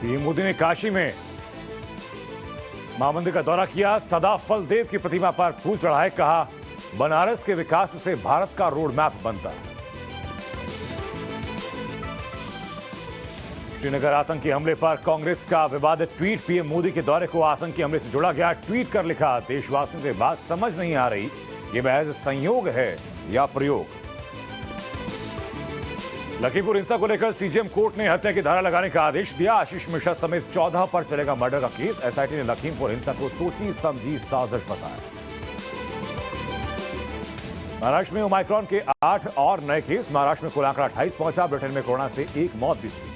PM Modi ने काशी में मां मंदिर का दौरा किया। सदाफल देव की प्रतिमा पर फूल चढ़ाए। कहा, बनारस के विकास से भारत का रोड मैप बनता है। श्रीनगर आतंकी हमले पर कांग्रेस का विवादित ट्वीट। पीएम मोदी के दौरे को आतंकी हमले से जोड़ा गया। ट्वीट कर लिखा, देशवासियों से बात समझ नहीं आ रही, ये महज संयोग है या प्रयोग। लखीमपुर हिंसा को लेकर सीजेएम कोर्ट ने हत्या की धारा लगाने का आदेश दिया। आशीष मिश्रा समेत 14 पर चलेगा मर्डर का केस। एसआईटी ने लखीमपुर हिंसा को सोची समझी साजिश बताया। महाराष्ट्र में ओमाइक्रॉन के 8 और नए केस। महाराष्ट्र में कुल आंकड़ा 28 पहुंचा। ब्रिटेन में कोरोना से एक मौत भी हुई।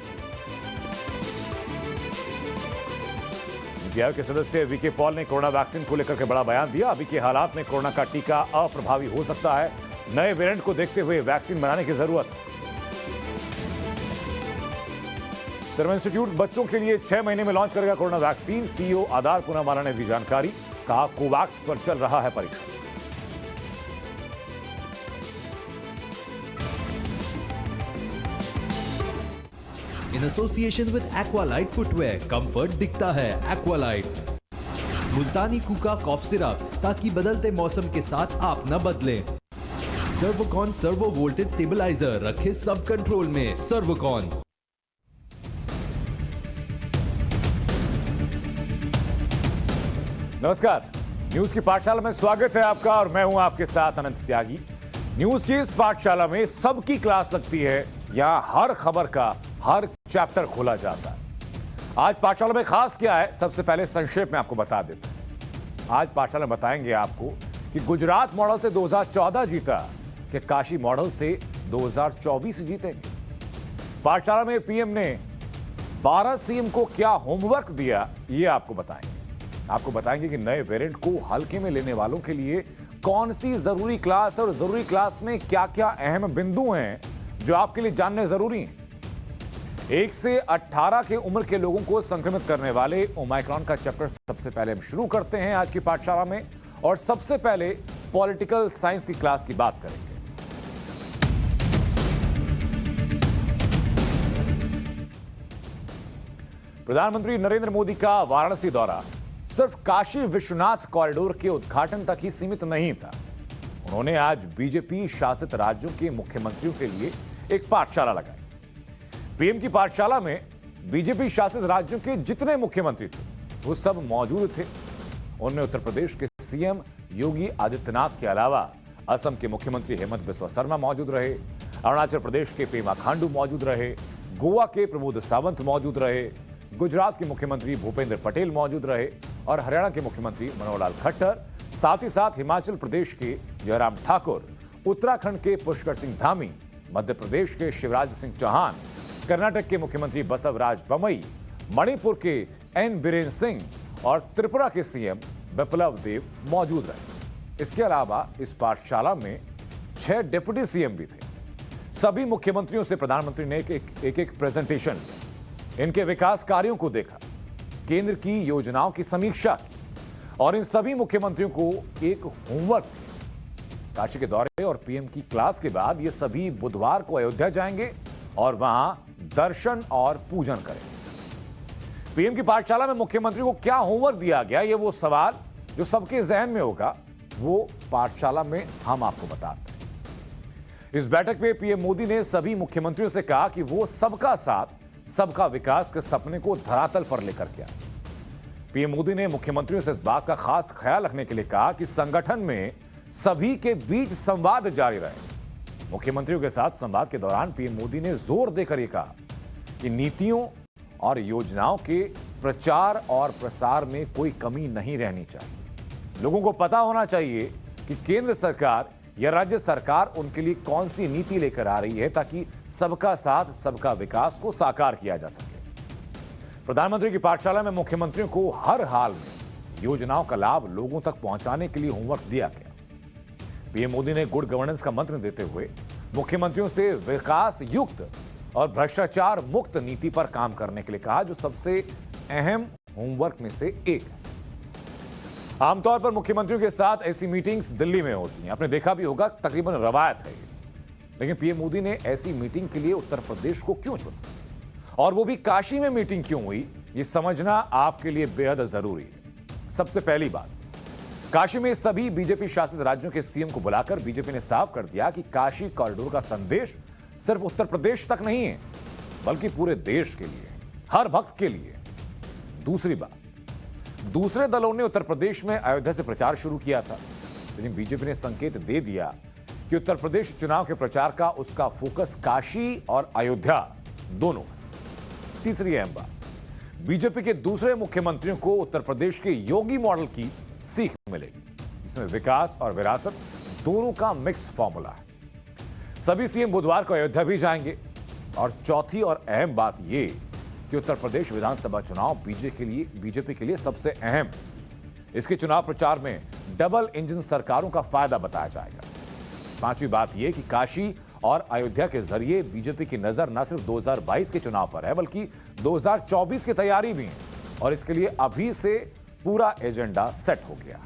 नीति आयोग के सदस्य वीके पॉल ने कोरोना वैक्सीन को लेकर के बड़ा बयान दिया। अभी के हालात में कोरोना का टीका अप्रभावी हो सकता है। नए वेरिएंट को देखते हुए वैक्सीन बनाने की जरूरत। सीरम इंस्टीट्यूट बच्चों के लिए 6 महीने में लॉन्च करेगा कोरोना वैक्सीन। सीईओ आधार पूनावाला ने दी जानकारी। कहा, कोवैक्स पर चल रहा है परीक्षण। In association with Aqualite Footwear, comfort दिखता है Aqualite। मुल्तानी कूका कॉफ सिरप, ताकि बदलते मौसम के साथ आप न बदलें। सर्वोकॉन सर्वो वोल्टेज स्टेबलाइजर, रखे सब कंट्रोल में। सर्वोकॉन। नमस्कार, न्यूज की पाठशाला में स्वागत है आपका और मैं हूं आपके साथ अनंत त्यागी। न्यूज की इस पाठशाला में सबकी क्लास लगती है। यहां हर खबर का हर चैप्टर खोला जाता है। आज पाठशाला में खास क्या है, सबसे पहले संक्षेप में आपको बता देते हैं। आज पाठशाला में बताएंगे आपको कि गुजरात मॉडल से 2014 जीता, कि काशी मॉडल से 2024 जीतेंगे। पाठशाला में पीएम ने 12 सीएम को क्या होमवर्क दिया, यह आपको बताएंगे। आपको बताएंगे कि नए वेरिएंट को हल्के में लेने वालों के लिए कौन सी जरूरी क्लास है और जरूरी क्लास में क्या क्या अहम बिंदु हैं जो आपके लिए जानने जरूरी हैं। 1 से 18 के उम्र के लोगों को संक्रमित करने वाले ओमाइक्रॉन का चैप्टर सबसे पहले हम शुरू करते हैं आज की पाठशाला में। और सबसे पहले पॉलिटिकल साइंस की क्लास की बात करेंगे। प्रधानमंत्री नरेंद्र मोदी का वाराणसी दौरा सिर्फ काशी विश्वनाथ कॉरिडोर के उद्घाटन तक ही सीमित नहीं था। उन्होंने आज बीजेपी शासित राज्यों के मुख्यमंत्रियों के लिए एक पाठशाला लगाई। पीएम की पाठशाला में बीजेपी शासित राज्यों के जितने मुख्यमंत्री थे वो सब मौजूद थे। उनमें उत्तर प्रदेश के सीएम योगी आदित्यनाथ के अलावा असम के मुख्यमंत्री हेमंत बिस्वा शर्मा मौजूद रहे, अरुणाचल प्रदेश के पेमा खांडू मौजूद रहे, गोवा के प्रमोद सावंत मौजूद रहे, गुजरात के मुख्यमंत्री भूपेंद्र पटेल मौजूद रहे और हरियाणा के मुख्यमंत्री मनोहर लाल खट्टर, साथ ही साथ हिमाचल प्रदेश के जयराम ठाकुर, उत्तराखंड के पुष्कर सिंह धामी, मध्य प्रदेश के शिवराज सिंह चौहान, कर्नाटक के मुख्यमंत्री बसवराज बोम्मई, मणिपुर के एन बीरेन सिंह और त्रिपुरा के सीएम बिप्लब देव मौजूद रहे। इसके अलावा इस पाठशाला में 6 डिप्टी सीएम भी थे। सभी मुख्यमंत्रियों से प्रधानमंत्री ने एक प्रेजेंटेशन लिया, इनके विकास कार्यों को देखा, केंद्र की योजनाओं की समीक्षा की और इन सभी मुख्यमंत्रियों को एक होमवर्क दिया। काशी के दौरे और पीएम की क्लास के बाद ये सभी बुधवार को अयोध्या जाएंगे और वहां दर्शन और पूजन करेंगे। पीएम की पाठशाला में मुख्यमंत्री को क्या होमवर्क दिया गया, ये वो सवाल जो सबके जहन में होगा, वो पाठशाला में हम आपको बताते हैं। इस बैठक में पीएम मोदी ने सभी मुख्यमंत्रियों से कहा कि वो सबका साथ सबका विकास के सपने को धरातल पर लेकर के आए। पीएम मोदी ने मुख्यमंत्रियों से इस बात का खास ख्याल रखने के लिए कहा कि संगठन में सभी के बीच संवाद जारी रहे। मुख्यमंत्रियों के साथ संवाद के दौरान पीएम मोदी ने जोर देकर यह कहा कि नीतियों और योजनाओं के प्रचार और प्रसार में कोई कमी नहीं रहनी चाहिए। लोगों को पता होना चाहिए कि केंद्र सरकार या राज्य सरकार उनके लिए कौन सी नीति लेकर आ रही है, ताकि सबका साथ सबका विकास को साकार किया जा सके। प्रधानमंत्री की पाठशाला में मुख्यमंत्रियों को हर हाल में योजनाओं का लाभ लोगों तक पहुंचाने के लिए होमवर्क दिया गया। पीएम मोदी ने गुड गवर्नेंस का मंत्र देते हुए मुख्यमंत्रियों से विकास युक्त और भ्रष्टाचार मुक्त नीति पर काम करने के लिए कहा, जो सबसे अहम होमवर्क में से एक है। आमतौर पर मुख्यमंत्रियों के साथ ऐसी मीटिंग्स दिल्ली में होती हैं, आपने देखा भी होगा, तकरीबन रवायत है। लेकिन पीएम मोदी ने ऐसी मीटिंग के लिए उत्तर प्रदेश को क्यों चुना और वो भी काशी में मीटिंग क्यों हुई, ये समझना आपके लिए बेहद जरूरी है। सबसे पहली बात, काशी में सभी बीजेपी शासित राज्यों के सीएम को बुलाकर बीजेपी ने साफ कर दिया कि काशी कॉरिडोर का संदेश सिर्फ उत्तर प्रदेश तक नहीं है, बल्कि पूरे देश के लिए, हर भक्त के लिए। दूसरी बात, दूसरे दलों ने उत्तर प्रदेश में अयोध्या से प्रचार शुरू किया था, लेकिन बीजेपी ने संकेत दे दिया कि उत्तर प्रदेश चुनाव के प्रचार का उसका फोकस काशी और अयोध्या दोनों है। तीसरी अहम बात, बीजेपी के दूसरे मुख्यमंत्रियों को उत्तर प्रदेश के योगी मॉडल की सीख मिलेगी, जिसमें विकास और विरासत दोनों का मिक्स फॉर्मूला है। सभी सीएम बुधवार को अयोध्या भी जाएंगे। और चौथी और अहम बात यह कि उत्तर प्रदेश विधानसभा चुनाव बीजेपी के लिए सबसे अहम। इसके चुनाव प्रचार में डबल इंजन सरकारों का फायदा बताया जाएगा। पांचवी बात यह कि काशी और अयोध्या के जरिए बीजेपी की नजर न सिर्फ 2022 के चुनाव पर है, बल्कि 2024 की तैयारी भी है, और इसके लिए अभी से पूरा एजेंडा सेट हो गया।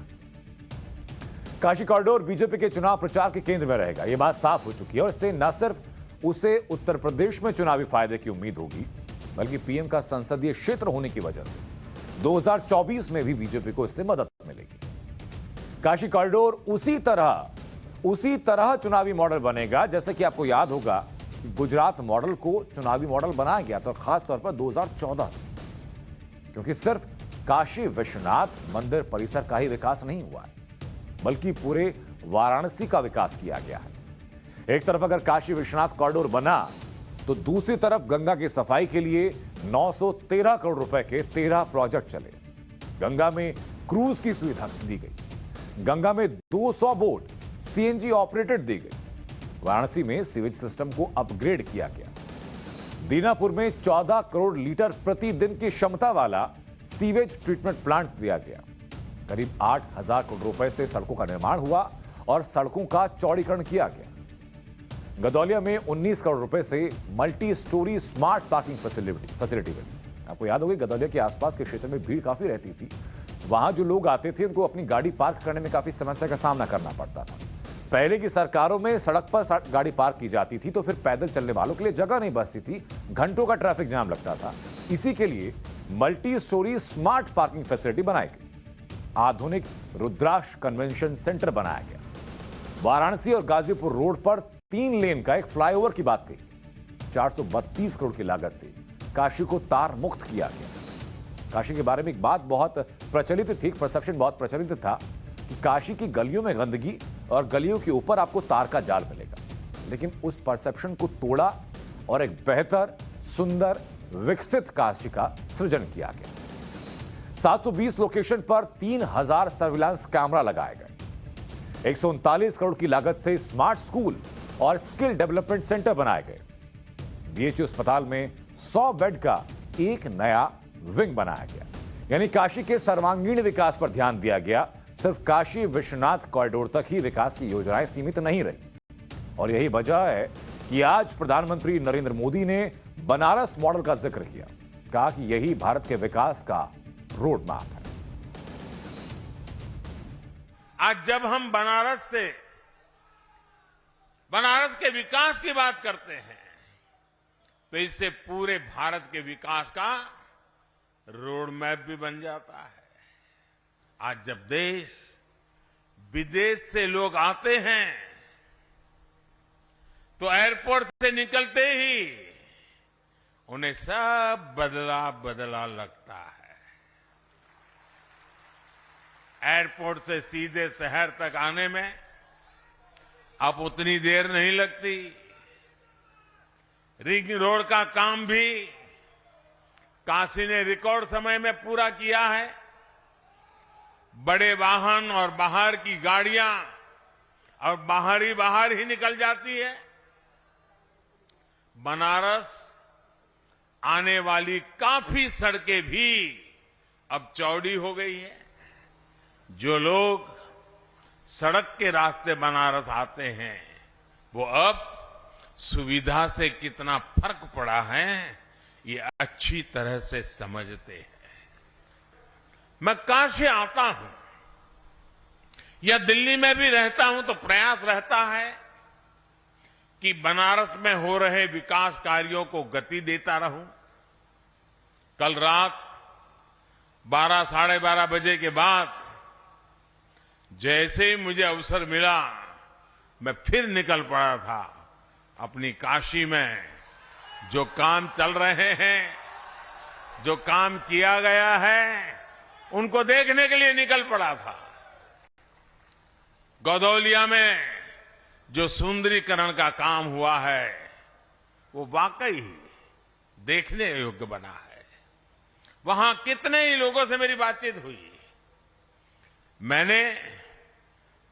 काशी कॉरिडोर बीजेपी के चुनाव प्रचार के केंद्र में रहेगा, यह बात साफ हो चुकी है, और इससे न सिर्फ उसे उत्तर प्रदेश में चुनावी फायदे की उम्मीद होगी, बल्कि पीएम का संसदीय क्षेत्र होने की वजह से 2024 में भी बीजेपी को इससे मदद मिलेगी। काशी कॉरिडोर उसी तरह चुनावी मॉडल बनेगा जैसे कि आपको याद होगा कि गुजरात मॉडल को चुनावी मॉडल बनाया गया था, खासतौर पर 2014, क्योंकि सिर्फ काशी विश्वनाथ मंदिर परिसर का ही विकास नहीं हुआ है, बल्कि पूरे वाराणसी का विकास किया गया है। एक तरफ अगर काशी विश्वनाथ कॉरिडोर बना, तो दूसरी तरफ गंगा की सफाई के लिए 913 करोड़ रुपए के 13 प्रोजेक्ट चले। गंगा में क्रूज की सुविधा दी गई, गंगा में 200 बोट सीएनजी ऑपरेटेड दी गई, वाराणसी में सीवेज सिस्टम को अपग्रेड किया गया, दीनापुर में 14 करोड़ लीटर प्रतिदिन की क्षमता वाला सीवेज ट्रीटमेंट प्लांट दिया गया, करीब 8,000 करोड़ रुपए से सड़कों का निर्माण हुआ और सड़कों का चौड़ीकरण किया गया। गदौलिया में 19 करोड़ रुपए से multi storey smart parking facility बनी। आपको याद होगी गदौलिया के आसपास के क्षेत्र में भीड़ काफी रहती थी, वहां जो लोग आते थे उनको अपनी गाड़ी पार्क करने में काफी समस्या का सामना करना पड़ता था। पहले की सरकारों में सड़क पर गाड़ी पार्क की जाती थी तो फिर पैदल चलने वालों के लिए जगह नहीं बचती थी, घंटों का ट्रैफिक जाम लगता था। इसी के लिए multi storey smart parking facility बनाई गई, आधुनिक रुद्राक्ष कन्वेंशन सेंटर बनाया गया। वाराणसी और गाजीपुर रोड पर 3 लेन का एक फ्लाईओवर की बात कही, 432 करोड़ की लागत से काशी को तार मुक्त किया गया। काशी के बारे में एक बात बहुत प्रचलित थी, परसेप्शन बहुत प्रचलित था कि काशी की गलियों में गंदगी और गलियों के ऊपर आपको तार का जाल मिलेगा, लेकिन उस परसेप्शन को तोड़ा और एक बेहतर, सुंदर, विकसित काशी का सृजन किया गया। 720 लोकेशन पर 3000 सर्विलांस कैमरा लगाए गए, 139 करोड़ की लागत से स्मार्ट स्कूल और स्किल डेवलपमेंट सेंटर बनाए गए। बीएचयू अस्पताल में 100 बेड का एक नया विंग बनाया गया। यानी काशी के सर्वांगीण विकास पर ध्यान दिया गया। सिर्फ काशी विश्वनाथ कॉरिडोर तक ही विकास की योजनाएं सीमित नहीं रही, और यही वजह है कि आज प्रधानमंत्री नरेंद्र मोदी ने बनारस मॉडल का जिक्र किया, कहा कि यही भारत के विकास का रोड मैप है। आज जब हम बनारस के विकास की बात करते हैं, तो इससे पूरे भारत के विकास का रोड मैप भी बन जाता है। आज जब देश विदेश से लोग आते हैं, तो एयरपोर्ट से निकलते ही उन्हें सब बदला बदला लगता है। एयरपोर्ट से सीधे शहर तक आने में अब उतनी देर नहीं लगती। रिंग रोड का काम भी काशी ने रिकॉर्ड समय में पूरा किया है। बड़े वाहन और बाहर की गाड़ियां और बाहर ही निकल जाती है। बनारस आने वाली काफी सड़कें भी अब चौड़ी हो गई है। जो लोग सड़क के रास्ते बनारस आते हैं, वो अब सुविधा से कितना फर्क पड़ा है, ये अच्छी तरह से समझते हैं। मैं काशी आता हूं या दिल्ली में भी रहता हूं तो प्रयास रहता है कि बनारस में हो रहे विकास कार्यों को गति देता रहूं, कल रात 12 साढ़े 12 बजे के बाद जैसे ही मुझे अवसर मिला मैं फिर निकल पड़ा था अपनी काशी में। जो काम चल रहे हैं, जो काम किया गया है, उनको देखने के लिए निकल पड़ा था। गौदौलिया में जो सुंदरीकरण का काम हुआ है वो वाकई देखने योग्य बना है। वहां कितने ही लोगों से मेरी बातचीत हुई। मैंने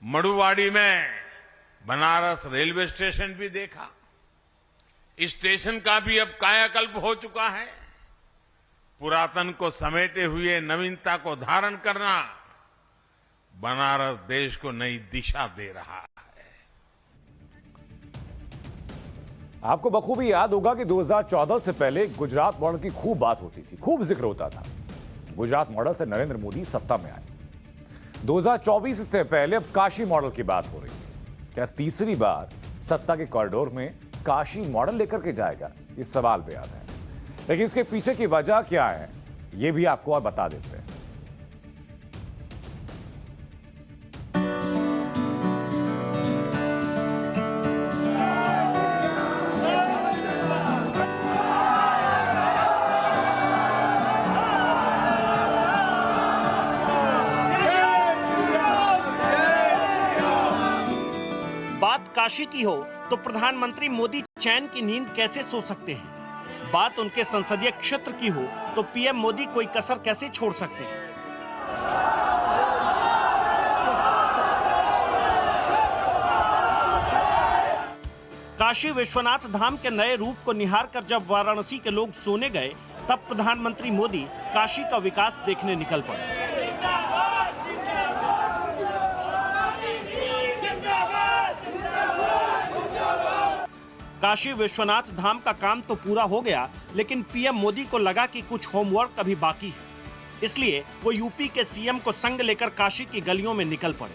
मड़ुवाड़ी में बनारस रेलवे स्टेशन भी देखा। इस स्टेशन का भी अब कायाकल्प हो चुका है। पुरातन को समेटे हुए नवीनता को धारण करना बनारस देश को नई दिशा दे रहा है। आपको बखूबी याद होगा कि 2014 से पहले गुजरात मॉडल की खूब बात होती थी, खूब जिक्र होता था। गुजरात मॉडल से नरेंद्र मोदी सत्ता में आए। 2024 से पहले अब काशी मॉडल की बात हो रही है। क्या तीसरी बार सत्ता के कॉरिडोर में काशी मॉडल लेकर के जाएगा? ये सवाल बेयाद है, लेकिन इसके पीछे की वजह क्या है ये भी आपको और बता देते हैं। बात काशी की हो तो प्रधानमंत्री मोदी चैन की नींद कैसे सो सकते हैं? बात उनके संसदीय क्षेत्र की हो तो पीएम मोदी कोई कसर कैसे छोड़ सकते हैं? काशी विश्वनाथ धाम के नए रूप को निहार कर जब वाराणसी के लोग सोने गए, तब प्रधानमंत्री मोदी काशी का विकास देखने निकल पड़े। काशी विश्वनाथ धाम का काम तो पूरा हो गया, लेकिन पीएम मोदी को लगा कि कुछ होमवर्क अभी बाकी है। इसलिए वो यूपी के सीएम को संग लेकर काशी की गलियों में निकल पड़े।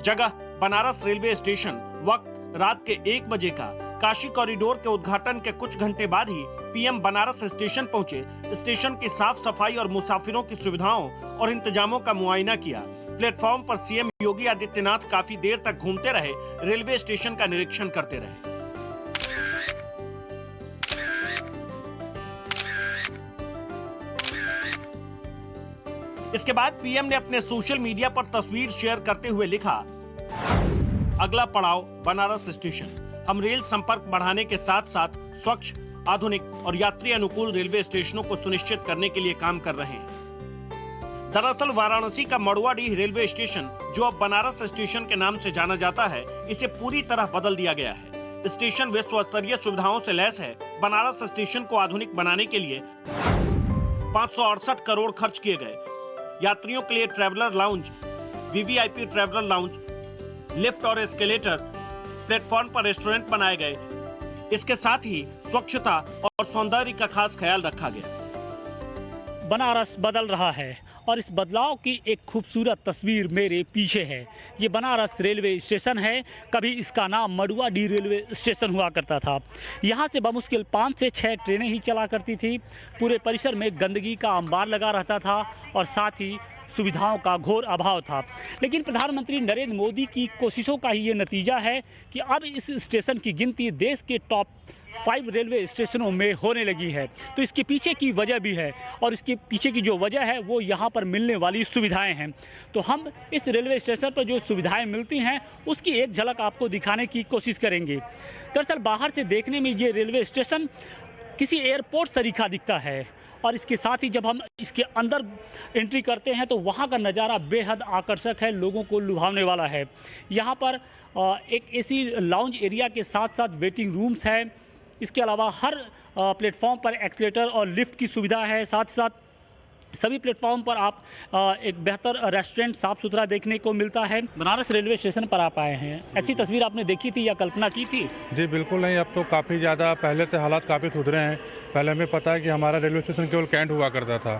जगह बनारस रेलवे स्टेशन, वक्त रात के 1 बजे का। काशी कॉरिडोर के उद्घाटन के कुछ घंटे बाद ही पीएम बनारस स्टेशन पहुंचे। स्टेशन की साफ सफाई और मुसाफिरों की सुविधाओं और इंतजामों का मुआयना किया। प्लेटफॉर्म पर सीएम योगी आदित्यनाथ काफी देर तक घूमते रहे, रेलवे स्टेशन का निरीक्षण करते रहे। इसके बाद पीएम ने अपने सोशल मीडिया पर तस्वीर शेयर करते हुए लिखा, अगला पड़ाव बनारस स्टेशन। हम रेल संपर्क बढ़ाने के साथ साथ स्वच्छ, आधुनिक और यात्री अनुकूल रेलवे स्टेशनों को सुनिश्चित करने के लिए काम कर रहे हैं। दरअसल वाराणसी का मड़ुवाडीह रेलवे स्टेशन, जो अब बनारस स्टेशन के नाम से जाना जाता है, इसे पूरी तरह बदल दिया गया है। स्टेशन विश्व स्तरीय सुविधाओं से लैस है। बनारस स्टेशन को आधुनिक बनाने के लिए 568 करोड़ खर्च किए गए। यात्रियों के लिए traveller lounge, VVIP traveller lounge, lift और एस्केलेटर, प्लेटफॉर्म पर रेस्टोरेंट बनाए गए। इसके साथ ही स्वच्छता और सौंदर्य का खास ख्याल रखा गया। बनारस बदल रहा है और इस बदलाव की एक खूबसूरत तस्वीर मेरे पीछे है। ये बनारस रेलवे स्टेशन है। कभी इसका नाम मड़ुवाडीह रेलवे स्टेशन हुआ करता था। यहाँ से बमुश्किल 5 से 6 ट्रेनें ही चला करती थी। पूरे परिसर में गंदगी का अंबार लगा रहता था और साथ ही सुविधाओं का घोर अभाव था। लेकिन प्रधानमंत्री नरेंद्र मोदी की कोशिशों का ही ये नतीजा है कि अब इस स्टेशन की गिनती देश के टॉप 5 रेलवे स्टेशनों में होने लगी है। तो इसके पीछे की वजह भी है, और इसके पीछे की जो वजह है वो यहाँ पर मिलने वाली सुविधाएं हैं। तो हम इस रेलवे स्टेशन पर जो सुविधाएं मिलती हैं उसकी एक झलक आपको दिखाने की कोशिश करेंगे। दरअसल बाहर से देखने में ये रेलवे स्टेशन किसी एयरपोर्ट तरीका दिखता है, और इसके साथ ही जब हम इसके अंदर एंट्री करते हैं तो वहाँ का नज़ारा बेहद आकर्षक है, लोगों को लुभावने वाला है। यहाँ पर एक एसी लाउंज एरिया के साथ साथ वेटिंग रूम्स है। इसके अलावा हर प्लेटफॉर्म पर एक्सीलेटर और लिफ्ट की सुविधा है। साथ साथ सभी प्लेटफॉर्म पर आप एक बेहतर रेस्टोरेंट साफ सुथरा देखने को मिलता है। बनारस रेलवे स्टेशन पर आप आए हैं, ऐसी तस्वीर आपने देखी थी या कल्पना की थी? जी बिल्कुल नहीं, अब तो काफ़ी ज़्यादा पहले से हालात काफ़ी सुधरे हैं। पहले हमें पता है कि हमारा रेलवे स्टेशन केवल कैंट हुआ करता था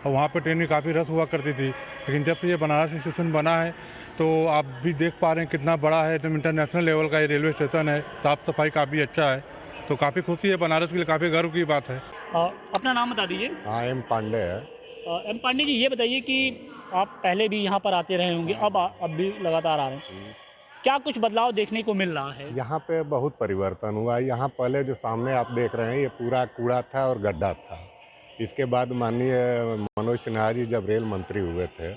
और वहाँ पे ट्रेनें काफ़ी रस हुआ करती थी, लेकिन जब से ये बनारस स्टेशन बना है तो आप भी देख पा रहे हैं कितना बड़ा है, एकदम इंटरनेशनल लेवल का ये रेलवे स्टेशन है। साफ़ सफाई काफ़ी अच्छा है, तो काफ़ी खुशी है, बनारस के लिए काफ़ी गर्व की बात है। अपना नाम बता दीजिए। हाँ, एम पांडे है। एम पांडे जी, ये बताइए कि आप पहले भी यहाँ पर आते रहे होंगे, अब भी लगातार आ रहे हैं, क्या कुछ बदलाव देखने को मिल रहा है? यहाँ पे बहुत परिवर्तन हुआ है। यहाँ पहले जो सामने आप देख रहे हैं ये पूरा कूड़ा था और गड्ढा था। इसके बाद माननीय मनोज सिन्हा जी जब रेल मंत्री हुए थे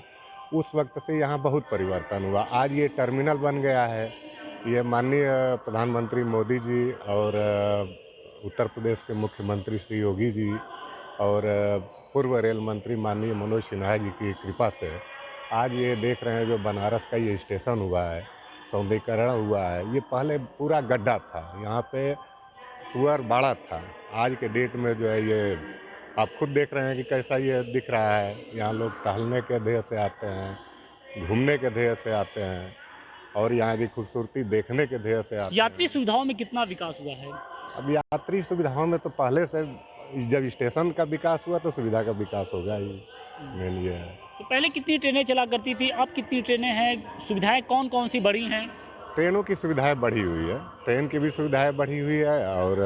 उस वक्त से यहाँ बहुत परिवर्तन हुआ। आज ये टर्मिनल बन गया है। ये माननीय प्रधानमंत्री मोदी जी और उत्तर प्रदेश के मुख्यमंत्री श्री योगी जी और पूर्व रेल मंत्री माननीय मनोज सिन्हा जी की कृपा से आज ये देख रहे हैं जो बनारस का ये स्टेशन हुआ है, सौंदर्यीकरण हुआ है। ये पहले पूरा गड्ढा था, यहाँ पे सुअर बाड़ा था। आज के डेट में जो है ये आप खुद देख रहे हैं कि कैसा ये दिख रहा है। यहाँ लोग टहलने के ध्येय से आते हैं, घूमने के ध्येय से आते हैं और यहाँ की खूबसूरती देखने के ध्येय से आते हैं। यात्री सुविधाओं में कितना विकास हुआ है? अब यात्री सुविधाओं में तो पहले से जब स्टेशन का विकास हुआ तो सुविधा का विकास होगा ही, मेन ये है। तो पहले कितनी ट्रेनें चला करती थी, अब कितनी ट्रेनें हैं, सुविधाएं कौन कौन सी बढ़ी हैं? ट्रेनों की सुविधाएं बढ़ी हुई है, ट्रेन की भी सुविधाएं बढ़ी हुई है और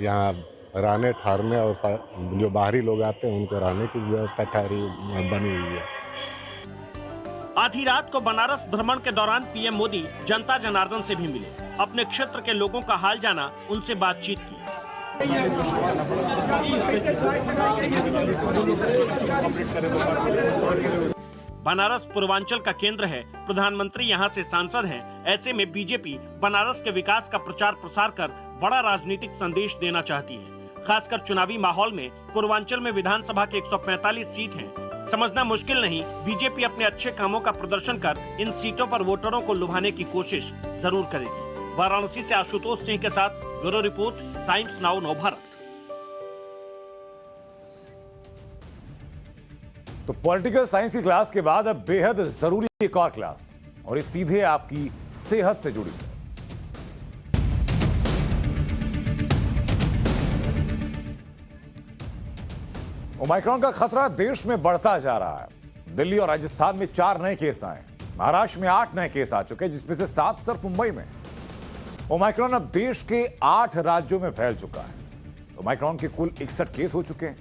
यहाँ रहने ठहरने और जो बाहरी लोग आते हैं उनको रहने की व्यवस्था बनी हुई है। आधी रात को बनारस भ्रमण के दौरान पीएम मोदी जनता जनार्दन से भी मिले, अपने क्षेत्र के लोगों का हाल जाना, उनसे बातचीत की। बनारस पूर्वांचल का केंद्र है, प्रधानमंत्री यहाँ से सांसद हैं। ऐसे में बीजेपी बनारस के विकास का प्रचार प्रसार कर बड़ा राजनीतिक संदेश देना चाहती है। खासकर चुनावी माहौल में पूर्वांचल में विधानसभा के 145 सीट हैं। समझना मुश्किल नहीं, बीजेपी अपने अच्छे कामों का प्रदर्शन कर इन सीटों पर वोटरों को लुभाने की कोशिश जरूर करेगी। वाराणसी से आशुतोष सिंह के साथ bureau report, times now Navbharat. तो पॉलिटिकल साइंस की क्लास के बाद अब बेहद जरूरी एक और क्लास, और ये सीधे आपकी सेहत से जुड़ी है। ओमाइक्रॉन का खतरा देश में बढ़ता जा रहा है। दिल्ली और राजस्थान में 4 नए केस आए, महाराष्ट्र में 8 नए केस आ चुके, जिसमें से 7 सिर्फ मुंबई में। ओमाइक्रॉन अब देश के 8 राज्यों में फैल चुका है। ओमाइक्रॉन के कुल 61 केस हो चुके हैं।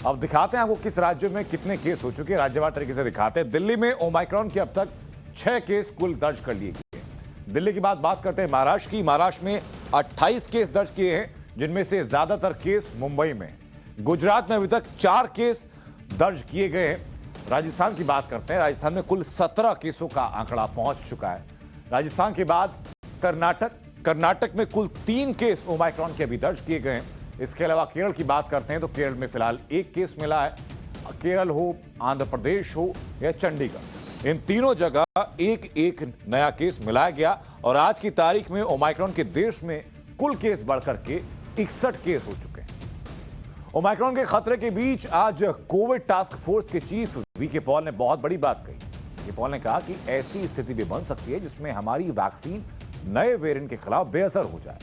अब दिखाते हैं आपको किस राज्य में कितने केस हो चुके हैं, राज्यवार तरीके से दिखाते हैं। दिल्ली में ओमाइक्रॉन के अब तक 6 केस कुल दर्ज कर लिए गए। दिल्ली की बात करते हैं महाराष्ट्र की। महाराष्ट्र में 28 केस दर्ज किए हैं, जिनमें से ज्यादातर केस मुंबई में। गुजरात में अभी तक 4 केस दर्ज किए गए हैं। राजस्थान की बात करते हैं। राजस्थान में कुल 17 केसों का आंकड़ा पहुंच चुका है। राजस्थान के बाद कर्नाटक में कुल 3 केस ओमाइक्रॉन के अभी दर्ज किए गए हैं। इसके अलावा केरल की बात करते हैं तो केरल में फिलहाल 1 केस मिला है। केरल हो, आंध्र प्रदेश हो या चंडीगढ़, इन तीनों जगह एक नया केस मिलाया गया। और आज की तारीख में ओमाइक्रॉन के देश में कुल केस बढ़कर के 61 केस हो चुके हैं। ओमाइक्रॉन के खतरे के बीच आज कोविड टास्क फोर्स के चीफ वीके पॉल ने बहुत बड़ी बात कही। वीके पॉल ने कहा कि ऐसी स्थिति भी बन सकती है जिसमें हमारी वैक्सीन नए वेरिएंट के खिलाफ बेअसर हो जाए,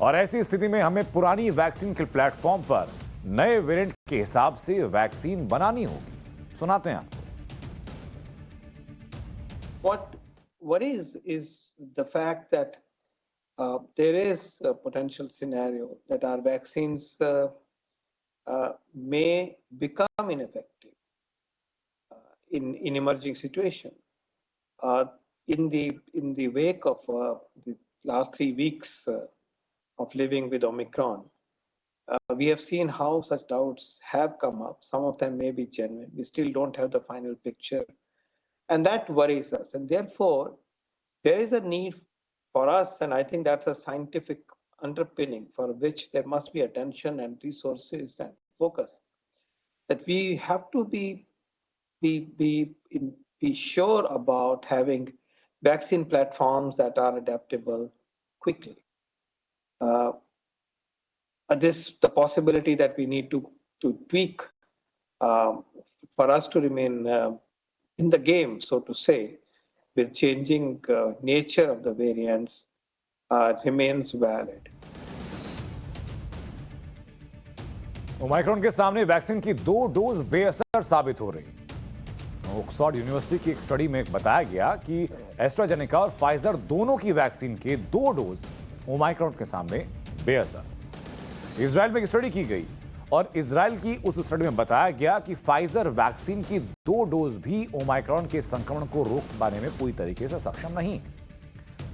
और ऐसी स्थिति में हमें पुरानी वैक्सीन के प्लेटफॉर्म पर नए वेरिएंट के हिसाब से वैक्सीन बनानी होगी। सुनाते हैं आपको। What worries is the fact that there is a potential scenario that our vaccines may become ineffective in emerging situation. In the wake of the last 3 weeks of living with Omicron, we have seen how such doubts have come up. Some of them may be genuine. We still don't have the final picture. And that worries us. And therefore, there is a need for us, and I think that's a scientific underpinning for which there must be attention and resources and focus, that we have to be sure about having vaccine platforms that are adaptable quickly. The possibility that we need to tweak for us to remain in the game, so to say, with changing nature of the variants, remains valid. Omicron के सामने vaccine की 2 dose बेअसर साबित हो रही। Oxford university की एक study में बताया गया कि एस्ट्राजेनेका और फाइजर दोनों की वैक्सीन के 2 डोज ओमाइक्रॉन के सामने बेअसर। इजराइल में एक स्टडी की गई और इजराइल की उस स्टडी में बताया गया कि फाइजर वैक्सीन की 2 डोज भी ओमाइक्रॉन के संक्रमण को रोक पाने में पूरी तरीके से सक्षम नहीं।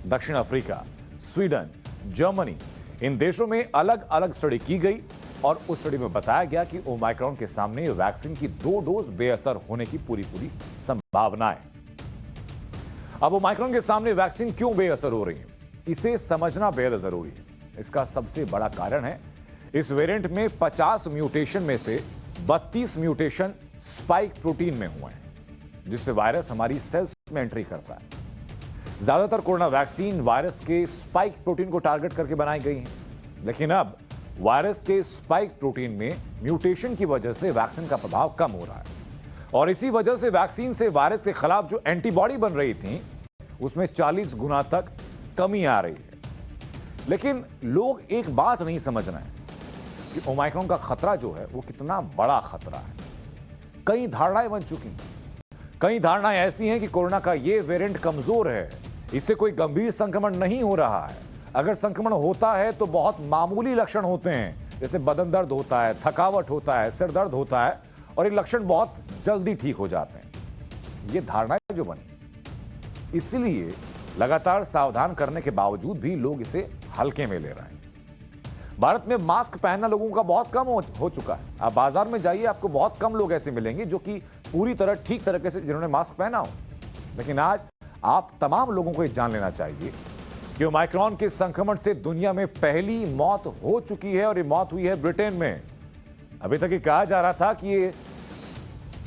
दक्षिण अफ्रीका, स्वीडन, जर्मनी, इन देशों में अलग अलग स्टडी की गई और उस स्टडी में बताया गया कि ओमाइक्रॉन के सामने वैक्सीन की 2 डोज बेअसर होने की पूरी संभावना है। अब ओमाइक्रॉन के सामने वैक्सीन क्यों बेअसर हो रही है, इसे समझना बेहद जरूरी है। इसका सबसे बड़ा कारण है इस वेरिएंट में 50 म्यूटेशन में से 32 म्यूटेशन स्पाइक प्रोटीन में हुए हैं, जिससे वायरस हमारी सेल्स में एंट्री करता है। ज्यादातर कोरोना वैक्सीन वायरस के स्पाइक प्रोटीन को टारगेट करके बनाई गई हैं, लेकिन अब वायरस के स्पाइक प्रोटीन में म्यूटेशन की वजह से वैक्सीन का प्रभाव कम हो रहा है और इसी वजह से वैक्सीन से वायरस के खिलाफ जो एंटीबॉडी बन रही थी उसमें 40 गुना तक कमी आ रही है। लेकिन लोग एक बात नहीं समझ रहे हैं कि ओमाइक्रॉन का खतरा जो है वो कितना बड़ा खतरा है। कई धारणाएं बन चुकी हैं, कई धारणाएं ऐसी हैं कि कोरोना का ये वेरिएंट कमजोर है, इससे कोई गंभीर संक्रमण नहीं हो रहा है, अगर संक्रमण होता है तो बहुत मामूली लक्षण होते हैं, जैसे बदन दर्द होता है, थकावट होता है, सिर दर्द होता है और ये लक्षण बहुत जल्दी ठीक हो जाते हैं। ये धारणाएं जो बनी, इसलिए लगातार सावधान करने के बावजूद भी लोग इसे हल्के में ले रहे हैं। भारत में मास्क पहनना लोगों का बहुत कम हो चुका है। आप बाजार में जाइए, आपको बहुत कम लोग ऐसे मिलेंगे जो कि पूरी तरह ठीक तरीके से जिन्होंने मास्क पहना हो। लेकिन आज आप तमाम लोगों को ये जान लेना चाहिए कि ओमाइक्रॉन के संक्रमण से दुनिया में पहली मौत हो चुकी है और ये मौत हुई है ब्रिटेन में। अभी तक ये कहा जा रहा था कि ये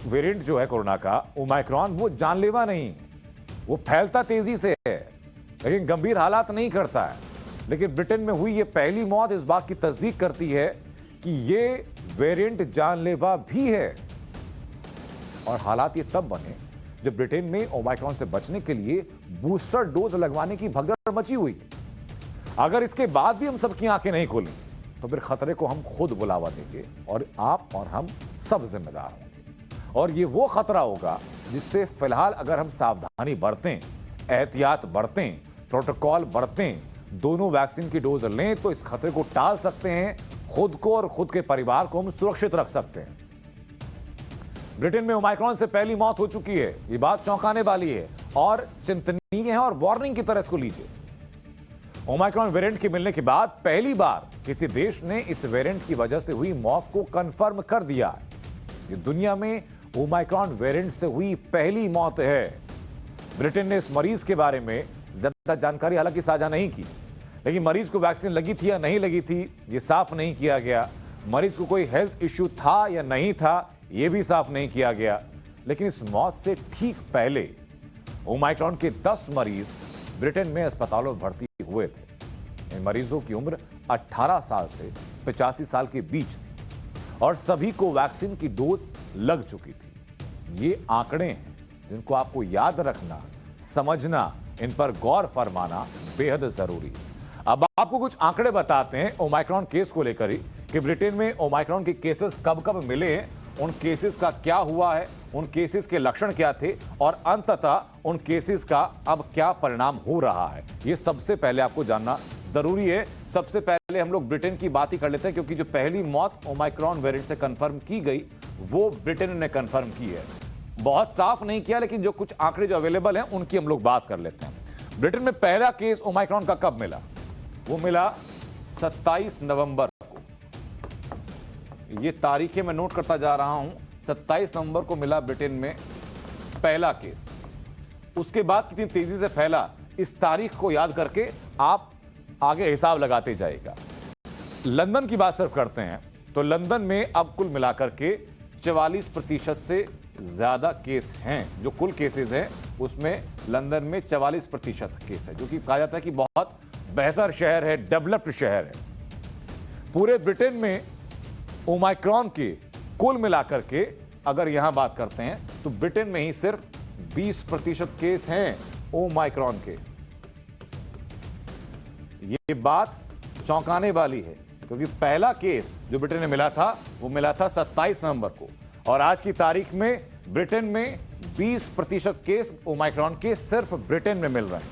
वेरिएंट जो है कोरोना का ओमाइक्रॉन वो जानलेवा नहीं, वो फैलता तेजी से है लेकिन गंभीर हालात नहीं करता है। लेकिन ब्रिटेन में हुई ये पहली मौत इस बात की तस्दीक करती है कि ये वेरिएंट जानलेवा भी है। और हालात ये तब बने जब ब्रिटेन में ओमाइक्रॉन से बचने के लिए बूस्टर डोज लगवाने की भगदड़ मची हुई है। अगर इसके बाद भी हम सबकी आंखें नहीं खोलें तो फिर खतरे को हम खुद बुलावा देंगे और आप और हम सब जिम्मेदार होंगे। और ये वो खतरा होगा जिससे फिलहाल अगर हम सावधानी बरतें, एहतियात बरतें, प्रोटोकॉल बरतें, दोनों वैक्सीन की डोज लें तो इस खतरे को टाल सकते हैं, खुद को और खुद के परिवार को हम सुरक्षित रख सकते हैं। ब्रिटेन में ओमाइक्रॉन से पहली मौत हो चुकी है, ये बात चौंकाने वाली है और चिंतनीय है और वार्निंग की तरह इसको लीजिए। ओमाइक्रॉन वेरिएंट के मिलने के बाद पहली बार किसी देश ने इस वेरिएंट की वजह से हुई मौत को कंफर्म कर दिया है। ये दुनिया में ओमाइक्रॉन वेरिएंट से हुई पहली मौत है। ब्रिटेन ने इस मरीज के बारे में ज्यादा जानकारी हालांकि साझा नहीं की, लेकिन मरीज को वैक्सीन लगी थी या नहीं लगी थी ये साफ नहीं किया गया। मरीज को कोई हेल्थ इश्यू था या नहीं था ये भी साफ नहीं किया गया। लेकिन इस मौत से ठीक पहले ओमाइक्रॉन के 10 मरीज ब्रिटेन में अस्पतालों में भर्ती हुए थे। इन मरीजों की उम्र 18 साल से 85 साल के बीच थी और सभी को वैक्सीन की डोज लग चुकी थी। ये आंकड़े हैं जिनको आपको याद रखना, समझना, इन पर गौर फरमाना बेहद जरूरी है। अब आपको कुछ आंकड़े बताते हैं ओमाइक्रॉन केस को लेकर ही कि ब्रिटेन में ओमाइक्रॉन के केसेस कब कब मिले हैं, उन केसेस का क्या हुआ है, उन केसेस के लक्षण क्या थे और अंततः उन केसेस का अब क्या परिणाम हो रहा है। ये सबसे पहले आपको जानना जरूरी है। सबसे पहले हम लोग ब्रिटेन की बात ही कर लेते हैं क्योंकि जो पहली मौत ओमाइक्रॉन वेरिएंट से कंफर्म की गई वो ब्रिटेन ने कंफर्म की है। बहुत साफ नहीं किया लेकिन जो कुछ आंकड़े जो अवेलेबल हैं उनकी हम लोग बात कर लेते हैं। ब्रिटेन में पहला केस ओमाइक्रॉन का कब मिला? वो मिला 27 नवंबर को। ये तारीखें मैं नोट करता जा रहा हूं। 27 नवंबर को मिला ब्रिटेन में पहला केस। उसके बाद कितनी तेजी से फैला इस तारीख को याद करके आप आगे हिसाब लगाते जाइएगा। लंदन की बात सिर्फ करते हैं तो लंदन में अब कुल मिलाकर के 44% से ज्यादा केस हैं। जो कुल केसेस हैं उसमें लंदन में 44% केस है, जो कि कहा जाता है कि बहुत बेहतर शहर है, डेवलप्ड शहर है। पूरे ब्रिटेन में ओमाइक्रॉन के कुल मिलाकर के अगर यहां बात करते हैं तो ब्रिटेन में ही सिर्फ 20% केस हैं ओमाइक्रॉन के। ये बात चौंकाने वाली है क्योंकि पहला केस जो ब्रिटेन में मिला था वो मिला था 27 नवंबर को और आज की तारीख में ब्रिटेन में 20% केस ओमाइक्रॉन के सिर्फ ब्रिटेन में मिल रहे हैं।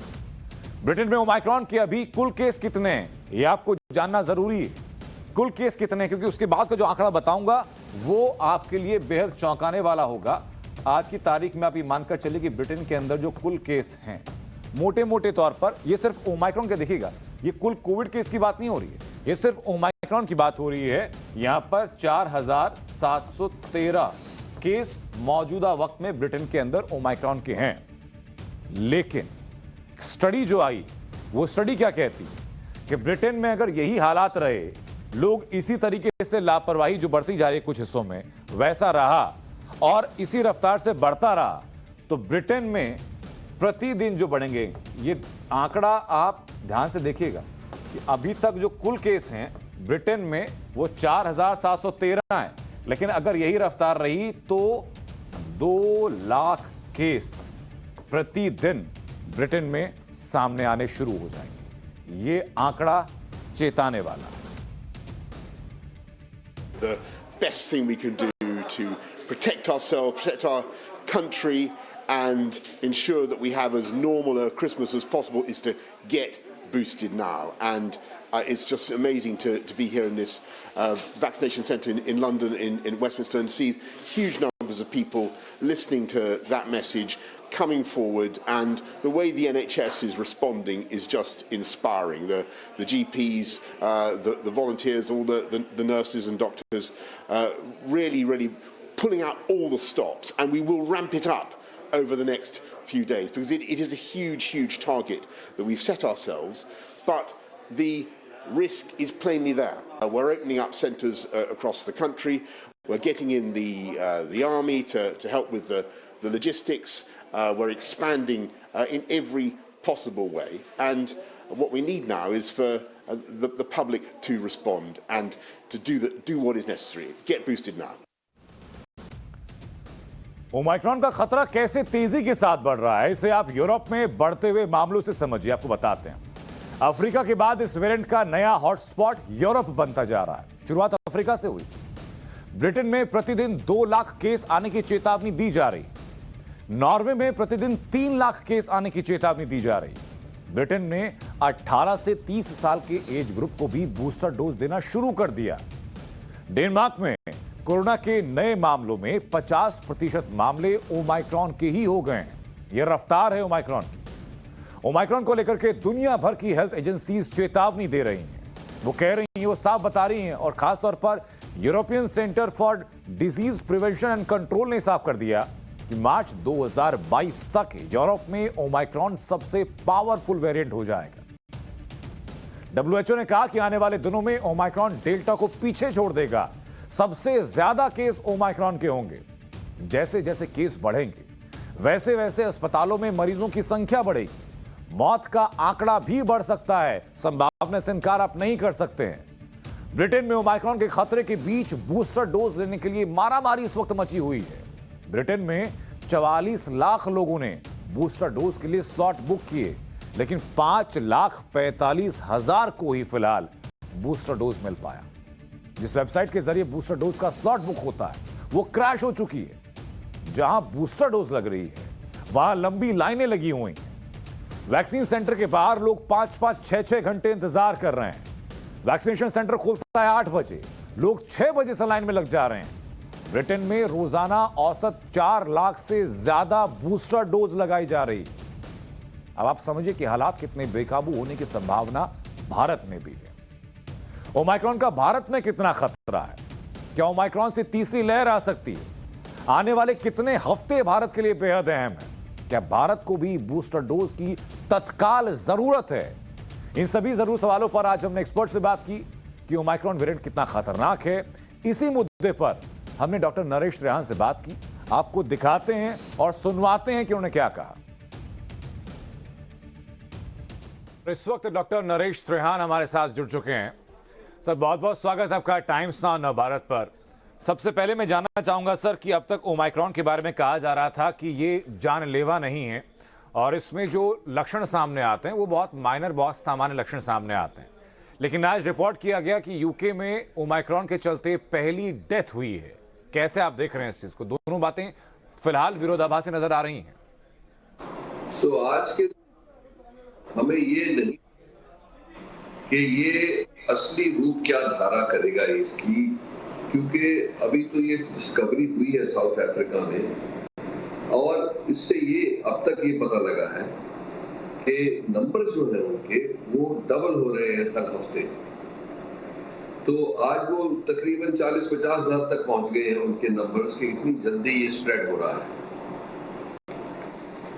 ब्रिटेन में ओमाइक्रॉन के अभी कुल केस कितने हैं ये आपको जानना जरूरी है। कुल केस कितने हैं क्योंकि उसके बाद का जो आंकड़ा बताऊंगा वो आपके लिए बेहद चौंकाने वाला होगा। आज की तारीख में आप ये मानकर चलिए कि ब्रिटेन के अंदर जो कुल केस हैं मोटे मोटे तौर पर ये सिर्फ ओमाइक्रॉन के देखिएगा, ये कुल कोविड केस की बात नहीं हो रही है, ये सिर्फ ओमाइक्रॉन की बात हो रही है। यहां पर 4713 केस मौजूदा वक्त में ब्रिटेन के अंदर ओमाइक्रॉन के हैं। लेकिन स्टडी जो आई वो स्टडी क्या कहती कि ब्रिटेन में अगर यही हालात रहे, लोग इसी तरीके से लापरवाही जो बढ़ती जा रही है कुछ हिस्सों में वैसा रहा और इसी रफ्तार से बढ़ता रहा तो ब्रिटेन में प्रतिदिन जो बढ़ेंगे, ये आंकड़ा आप ध्यान से देखिएगा कि अभी तक जो कुल केस हैं ब्रिटेन में वो 4713 हैं, लेकिन अगर यही रफ्तार रही तो 2 लाख केस प्रतिदिन ब्रिटेन में सामने आने शुरू हो जाएंगे। ये आंकड़ा चेताने वाला है। The best thing we can do to protect ourselves, protect our country, and ensure that we have as normal a Christmas as possible is to get boosted now. And it's just amazing to be here in this vaccination centre in London, in Westminster, and see huge numbers of people listening to that message, coming forward, and the way the NHS is responding is just inspiring. The GPs, the volunteers, all the nurses and doctors really pulling out all the stops, and we will ramp it up over the next few days because it is a huge target that we've set ourselves, but the risk is plainly there. We're opening up centres across the country. We're getting in the army to help with the logistics. We're expanding in every possible way, and what we need now is for the public to respond and to do what is necessary. Get boosted now. Omicron का खतरा कैसे तेजी के साथ बढ़ रहा है इसे आप यूरोप में बढ़ते हुए मामलों से समझिए। आपको बताते हैं, अफ्रीका के बाद इस वेरिएंट का नया हॉटस्पॉट यूरोप बनता जा रहा है। शुरुआत अफ्रीका से हुई। ब्रिटेन में प्रतिदिन 2 लाख केस आने की चेतावनी दी जा रही। नॉर्वे में प्रतिदिन 3 लाख केस आने की चेतावनी दी जा रही। ब्रिटेन ने 18 से 30 साल के एज ग्रुप को भी बूस्टर डोज देना शुरू कर दिया। डेनमार्क में कोरोना के नए मामलों में 50% मामले ओमाइक्रॉन के ही हो गए हैं। यह रफ्तार है ओमाइक्रॉन की। ओमाइक्रॉन को लेकर के दुनिया भर की हेल्थ एजेंसीज चेतावनी दे रही हैं। वो कह रही हैं, वो साफ बता रही हैं, और खासतौर पर European centre for disease prevention and control ने साफ कर दिया कि मार्च 2022 तक यूरोप में ओमाइक्रॉन सबसे पावरफुल वेरिएंट हो जाएगा। WHO ने कहा कि आने वाले दिनों में ओमाइक्रॉन डेल्टा को पीछे छोड़ देगा। सबसे ज्यादा केस ओमाइक्रॉन के होंगे। जैसे जैसे केस बढ़ेंगे वैसे वैसे अस्पतालों में मरीजों की संख्या बढ़ेगी। मौत का आंकड़ा भी बढ़ सकता है। संभावना से इनकार आप नहीं कर सकते हैं। ब्रिटेन में ओमाइक्रॉन के खतरे के बीच बूस्टर डोज लेने के लिए मारामारी इस वक्त मची हुई है। ब्रिटेन में 44 लाख लोगों ने बूस्टर डोज के लिए स्लॉट बुक किए, लेकिन 5,45,000 को ही फिलहाल बूस्टर डोज मिल पाया। जिस वेबसाइट के जरिए बूस्टर डोज का स्लॉट बुक होता है वो क्रैश हो चुकी है। जहां बूस्टर डोज लग रही है वहां लंबी लाइनें लगी हुई हैं। वैक्सीन सेंटर के बाहर लोग 5-5, 6-6 घंटे इंतजार कर रहे हैं। वैक्सीनेशन सेंटर खुलता है 8 बजे, लोग 6 बजे से लाइन में लग जा रहे हैं। ब्रिटेन में रोजाना औसत 4 लाख से ज्यादा बूस्टर डोज लगाई जा रही। अब आप समझिए कि हालात कितने बेकाबू होने की संभावना भारत में भी है। ओमाइक्रॉन का भारत में कितना खतरा है? क्या ओमाइक्रॉन से तीसरी लहर आ सकती है? आने वाले कितने हफ्ते भारत के लिए बेहद अहम है? क्या भारत को भी बूस्टर डोज की तत्काल जरूरत है? इन सभी जरूर सवालों पर आज हमने एक्सपर्ट से बात की कि ओमाइक्रॉन वेरिएंट कितना खतरनाक है। इसी मुद्दे पर हमने डॉक्टर नरेश त्रेहान से बात की। आपको दिखाते हैं और सुनवाते हैं कि उन्होंने क्या कहा। इस वक्त डॉक्टर नरेश त्रेहान हमारे साथ जुड़ चुके हैं। सर, बहुत बहुत स्वागत है आपका टाइम्स नाउ नवभारत पर। सबसे पहले मैं जानना चाहूंगा सर कि अब तक ओमाइक्रॉन के बारे में कहा जा रहा था कि ये जानलेवा नहीं है और इसमें जो लक्षण सामने आते हैं वो बहुत माइनर, बहुत सामान्य लक्षण सामने आते हैं, लेकिन आज रिपोर्ट किया गया कि यूके में ओमाइक्रॉन के चलते पहली डेथ हुई है। कैसे आप देख रहे हैं इस चीज को? दोनों बातें फिलहाल विरोधाभासी नजर आ रही हैं। आज के हमें ये नहीं कि ये असली रूप क्या धारा करेगा इसकी, क्योंकि अभी तो ये डिस्कवरी हुई है साउथ अफ्रीका में और इससे ये अब तक ये पता लगा है कि नंबर जो है उनके वो डबल हो रहे हैं हर हफ्ते। तो आज वो तकरीबन 40-50 हज़ार तक पहुंच गए हैं उनके नंबर्स के, इतनी जल्दी ये स्प्रेड हो रहा है।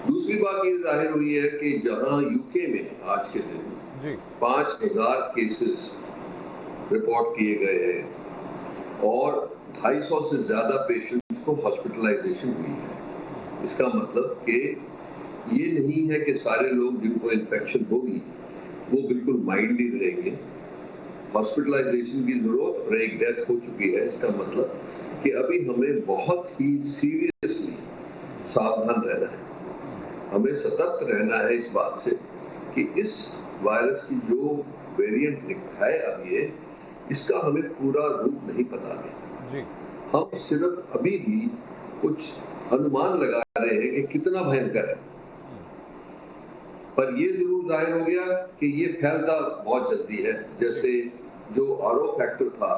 दूसरी बात ये जाहिर हुई है कि जहां यूके में आज के दिन 5,000 केसेस रिपोर्ट किए गए हैं और 250 से ज्यादा पेशेंट्स को हॉस्पिटलाइजेशन हुई है, इसका मतलब कि ये नहीं है कि सारे लोग जिनको इन्फेक्शन होगी वो बिल्कुल माइल्डली रहेंगे। हॉस्पिटलाइजेशन की जरूरत और एक डेथ हो चुकी है, इसका मतलब कि अभी हमें बहुत ही सीरियसली सावधान रहना है, हमें सतर्क रहना है इस बात से कि इस वायरस की जो वेरिएंट है अब ये, इसका हमें पूरा रूप नहीं पता है। हम सिर्फ अभी भी कुछ अनुमान लगा रहे हैं कि कितना भयंकर है, पर ये जरूर जाहिर हो गया कि ये फैलता बहुत जल्दी है। जैसे जो आरओ फैक्टर था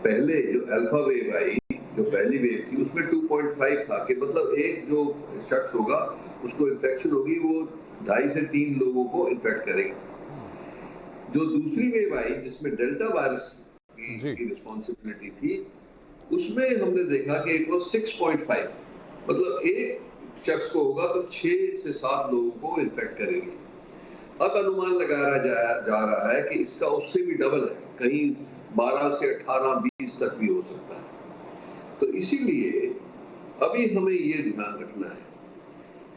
पहले, जो अल्फा वेव आई, जो पहली वेव थी, उसमें 2.5 था कि मतलब एक जो शख्स होगा उसको इन्फेक्शन होगी वो 2.5 से 3 लोगों को इन्फेक्ट करेगा। जो दूसरी वेव आई जिसमें डेल्टा वायरस की रिस्पॉन्सिबिलिटी थी, उसमें हमने देखा कि इट वाज 6.5, मतलब एक शख्स को होगा तो 6 से 7 लोगों को इन्फेक्ट करेगी। अब अनुमान लगाया जा रहा है कि इसका उससे भी डबल है, कहीं 12 से 18, 20 तक भी हो सकता है। तो इसीलिए अभी हमें ये ध्यान रखना है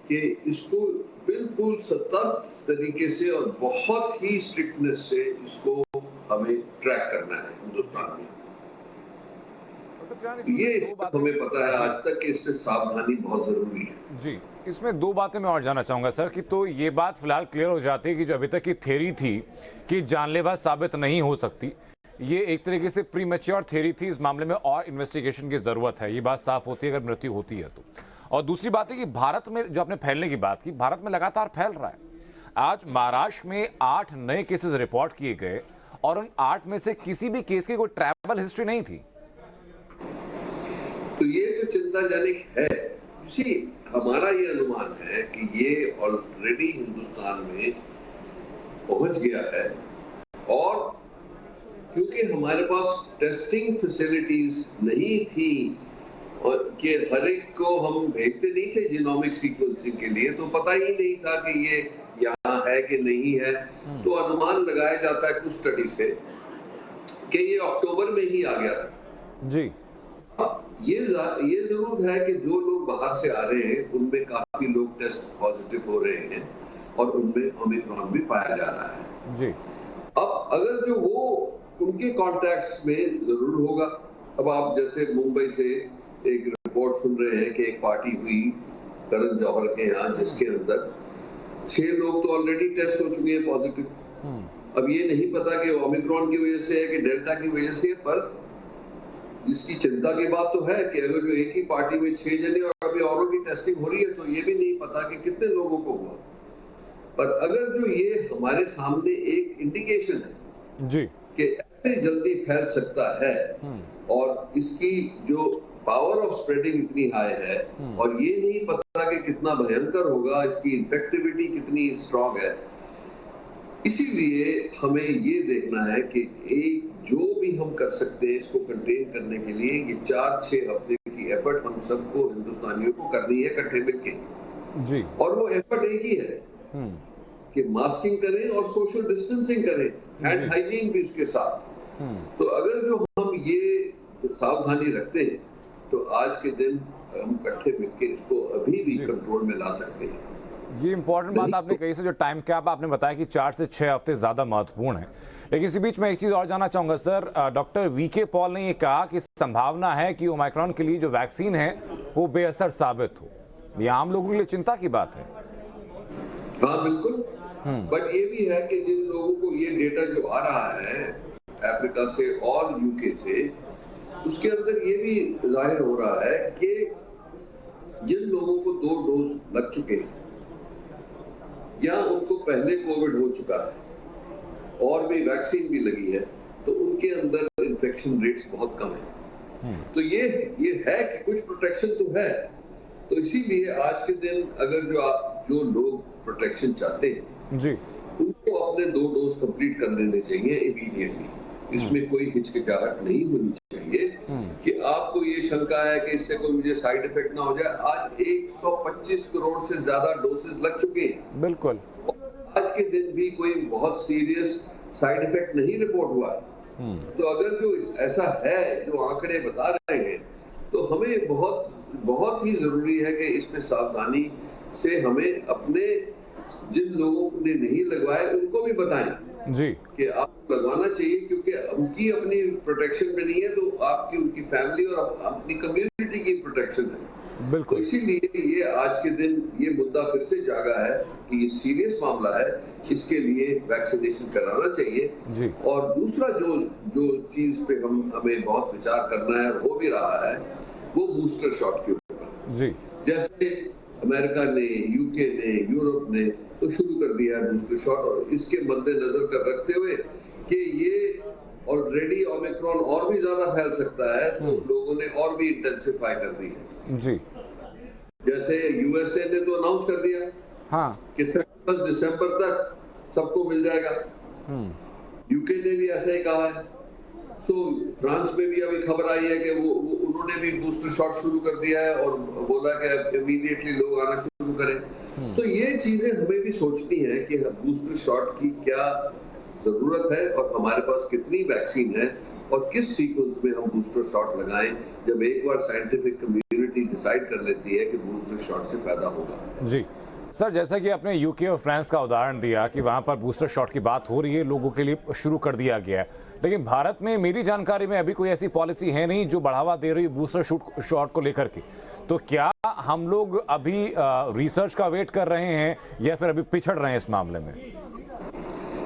कि इसको बिल्कुल सतर्क तरीके से और बहुत ही स्ट्रिक्टनेस से इसको हमें ट्रैक करना है हिंदुस्तान में। ये हमें पता है आज तक कि इसमें सावधानी बहुत जरूरी है। जी, इसमें 2 बातें मैं और जानना चाहूंगा सर कि तो ये बात फिलहाल क्लियर हो जाती है कि जो अभी तक की थ्योरी थी कि जानलेवा साबित नहीं हो सकती, ये एक तरीके से प्रीमैच्योर थ्योरी थी, इस मामले में और इन्वेस्टिगेशन की जरूरत है, ये बात साफ होती है अगर मृत्यु होती है तो। और दूसरी बात है कि भारत में जो आपने फैलने की बात की, भारत में लगातार फैल रहा है। आज महाराष्ट्र में 8 नए केसेस रिपोर्ट किए गए और उन 8 में से किसी भी केस की कोई ट्रैवल हिस्ट्री नहीं थी। तो ये तो चिंताजनक है। इसी हमारा ये अनुमान है कि ये ऑलरेडी हिंदुस्तान में पहुंच गया है और क्योंकि हमारे पास टेस्टिंग फैसिलिटीज नहीं थी और कि हर एक को हम भेजते नहीं थे जीनोमिक सीक्वेंसिंग के लिए, तो पता ही नहीं था कि ये यहाँ है कि नहीं है। तो अनुमान लगाया जाता है कुछ स्टडी से कि ये अक्टूबर में ही आ गया था। जी, ये जरूर है कि जो लोग बाहर से आ रहे हैं उनमें काफी लोग टेस्ट पॉजिटिव हो रहे हैं और उनमें ओमिक्रॉन भी पाया जा रहा है। जी, अब अगर जो वो उनके कॉन्टैक्ट्स में जरूर होगा। अब आप जैसे मुंबई से एक रिपोर्ट सुन रहे हैं कि एक पार्टी हुई करण जौहर के यहाँ जिसके अंदर 6 लोग तो ऑलरेडी टेस्ट हो चुके हैं पॉजिटिव। अब ये नहीं पता कि ओमिक्रॉन की वजह से है कि डेल्टा की वजह से है, पर इसकी चिंता की बात तो है कि अगर जो एक ही पार्टी में 6 जने और अभी औरों की टेस्टिंग हो रही है तो ये भी नहीं पता कि कितने लोगों को हुआ। पर अगर जो ये हमारे सामने एक इंडिकेशन है जी कि ऐसे जल्दी फैल सकता है और इसकी जो पावर ऑफ स्प्रेडिंग इतनी हाई है और ये नहीं पता कि कितना भयंकर होगा, इसकी इन्फेक्टिविटी कितनी स्ट्रांग है, इसीलिए हमें ये देखना है कि एक जो भी हम कर सकते हैं इसको कंटेन करने के लिए ये 4-6 हफ्ते की एफर्ट हम सबको हिंदुस्तानियों को करनी है इकट्ठे मिलके जी। और वो एफर्ट एक ही है कि मास्किंग करें और सोशल डिस्टेंसिंग करें, हैंड हाइजीन भी उसके साथ। तो अगर जो हम ये सावधानी रखते हैं तो आज के दिन हम इकट्ठे मिलके इसको अभी भी कंट्रोल में ला सकते हैं। ये इंपॉर्टेंट बात आपने कही सर, जो टाइम कैप आपने बताया कि 4 से 6 हफ्ते ज्यादा महत्वपूर्ण है। लेकिन इसी बीच में एक चीज और जानना चाहूंगा सर, डॉक्टर वीके पॉल ने ये कहा कि संभावना है कि ओमाइक्रॉन के लिए जो वैक्सीन है वो बेअसर साबित हो। ये आम लोगों के लिए चिंता की बात है। हाँ बिल्कुल, बट ये भी है कि जिन लोगों को ये डेटा जो आ रहा है अफ्रीका से और यूके से, उसके अंदर ये भी जाहिर हो रहा है कि जिन लोगों को 2 डोज लग चुके हैं या उनको पहले कोविड हो चुका है और भी वैक्सीन भी लगी है, तो उनके अंदर इन्फेक्शन रेट्स बहुत कम है। तो ये है कि कुछ प्रोटेक्शन तो है। तो इसीलिए आज के दिन अगर जो लोग प्रोटेक्शन चाहते हैं जी, उनको अपने 2 डोज कंप्लीट कर लेने चाहिए इमीडिएटली। इसमें कोई हिचकिचाहट नहीं होनी चाहिए कि आपको ये शंका है कि इससे कोई मुझे साइड इफेक्ट ना हो जाए। आज 125 करोड़ से ज्यादा डोसेस लग चुके हैं। बिल्कुल। आज के दिन भी कोई बहुत सीरियस साइड इफेक्ट नहीं रिपोर्ट हुआ है। तो अगर जो ऐसा है जो आंकड़े बता रहे हैं, तो हमें बहुत ही जरूरी है कि इसमें सावधानी से हमें अपने जिन लोगों ने नहीं लगवाए उनको भी बताएं जी कि आपको लगवाना चाहिए, क्योंकि उनकी अपनी प्रोटेक्शन में नहीं है तो आपकी उनकी फैमिली और अपनी कम्युनिटी की प्रोटेक्शन है। बिल्कुल। तो इसीलिए ये आज के दिन ये मुद्दा फिर से जागा है कि ये सीरियस मामला है, इसके लिए वैक्सीनेशन कराना चाहिए जी। और दूसरा जो चीज पे हमें बहुत विचार करना है और हो भी रहा है, वो बूस्टर शॉट के ऊपर जी। जैसे अमेरिका ने, यूके ने, यूरोप ने तो शुरू कर दिया है बूस्टर शॉट, और इसके मद्देनजर कर रखते हुए कि ये ऑलरेडी ओमिक्रॉन और भी ज्यादा फैल सकता है, तो लोगों ने और भी इंटेंसिफाई कर दी है जी। जैसे यूएसए ने तो अनाउंस कर दिया हाँ कि 31 दिसंबर तक सबको मिल जाएगा। यूके ने भी ऐसा ही कहा है। फ्रांस में भी अभी खबर आई है कि वो उन्होंने भी बूस्टर शॉट शुरू कर दिया है और बोला कि इमीडिएटली लोग आना शुरू करें। तो ये चीजें हमें भी सोचनी है कि बूस्टर शॉट की क्या जरूरत है और हमारे पास कितनी वैक्सीन है और किस सीक्वेंस में हम बूस्टर शॉट लगाएं, जब एक बार साइंटिफिक कम्युनिटी डिसाइड कर लेती है कि बूस्टर शॉट से फायदा होगा। जी सर, जैसा कि आपने यूके और फ्रांस का उदाहरण दिया कि वहां पर बूस्टर शॉट की बात हो रही है, लोगों के लिए शुरू कर दिया गया है, लेकिन भारत में मेरी जानकारी में अभी कोई ऐसी पॉलिसी है नहीं जो बढ़ावा दे रही बूस्टर शॉट को लेकर के। तो क्या हम लोग अभी रिसर्च का वेट कर रहे हैं या फिर अभी पिछड़ रहे हैं इस मामले में?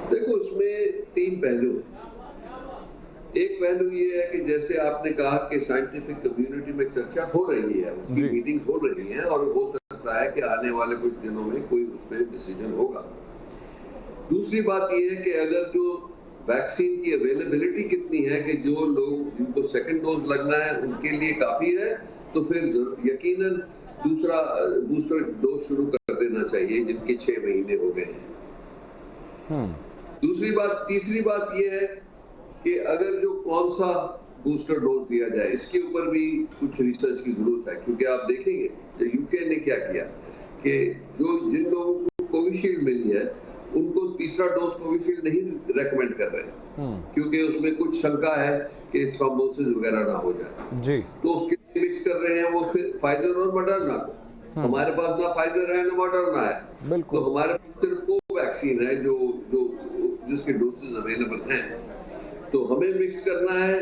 देखो, इसमें 3 पहलू। एक पहलू ये है कि जैसे आपने कहा कि साइंटिफिक कम्युनिटी में चर्चा हो रही है, उसकी मीटिंग्स हो रही हैं और हो सकता है कि आने वाले कुछ दिनों में कोई उसमें डिसीजन होगा। दूसरी बात ये है कि अगर जो वैक्सीन की अवेलेबिलिटी कितनी है कि जो लोग जिनको सेकंड डोज लगना है उनके लिए काफी है, तो फिर यकीनन दूसरा बूस्टर डोज शुरू कर देना चाहिए जिनके 6 महीने हो गए हैं। तीसरी बात यह है कि अगर जो कौन सा बूस्टर डोज दिया जाए, इसके ऊपर भी कुछ रिसर्च की जरूरत है, क्योंकि आप देखेंगे जो यूके ने क्या किया कि जिन लोगों को कोविशील्ड मिली है उनको तीसरा डोज कोविशील्ड नहीं रेकमेंड कर रहे, क्योंकि उसमें कुछ शंका है कि थ्रोम्बोसिस वगैरह ना हो जाए जी। तो उसके लिए मिक्स कर रहे हैं वो फिर फाइजर और मॉडर्ना को। हमारे पास ना फाइजर है ना मॉडर्ना है, तो हमारे पास सिर्फ कोवैक्सीन है जो जिसके डोसेज अवेलेबल हैं। तो हमें मिक्स करना है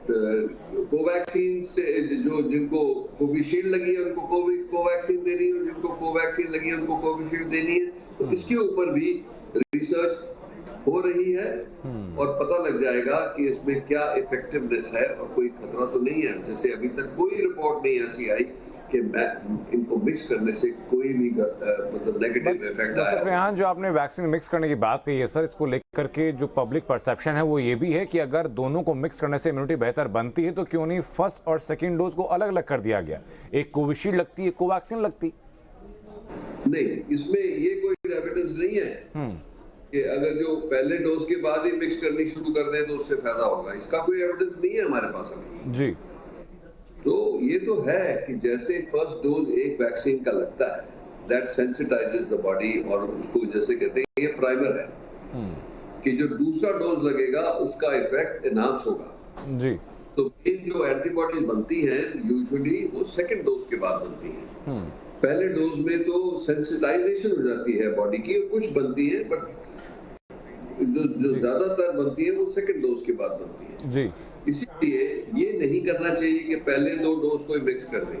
कोवैक्सीन से, जिनको कोविशील्ड लगी है उनको कोवैक्सीन देनी है, जिनको कोवैक्सीन लगी है उनको कोविशील्ड देनी है। तो इसके ऊपर भी रिसर्च हो रही है और पता लग जाएगा कि इसमें क्या इफेक्टिवनेस है और कोई खतरा तो नहीं है। जैसे अभी तक कोई रिपोर्ट नहीं ऐसी आई कि इनको मिक्स करने से कोई भी मतलब नेगेटिव इफेक्ट आया। रेहान, जो आपने वैक्सीन मिक्स करने की बात कही है सर, इसको लेकर के जो पब्लिक परसेप्शन है वो ये भी है कि अगर दोनों को मिक्स करने से इम्यूनिटी बेहतर बनती है तो क्यों नहीं फर्स्ट और सेकंड डोज को अलग अलग कर दिया गया, एक कोविशील्ड लगती है, कोवैक्सीन लगती? नहीं, इसमें ये कोई एविडेंस नहीं है कि अगर जो पहले डोज के बाद ही मिक्स करनी शुरू कर दें तो उससे फायदा होगा। इसका कोई एविडेंस नहीं है हमारे पास अभी जी। तो ये तो है कि जैसे फर्स्ट डोज एक वैक्सीन का लगता है, दैट सेंसिटाइजेस द बॉडी, और उसको जैसे कहते हैं ये प्राइमर है कि जो दूसरा डोज लगेगा उसका इफेक्ट एनहांस होगा जी। तो जो एंटीबॉडीज बनती हैं यूजुअली वो सेकंड डोज के बाद बनती हैं। पहले डोज में तो सेंसिटाइजेशन हो जाती है बॉडी की, कुछ बनती है, बट जो ज्यादातर बनती है वो सेकंड डोज के बाद बनती है जी। इसीलिए ये नहीं करना चाहिए कि पहले 2 डोज को मिक्स कर दें,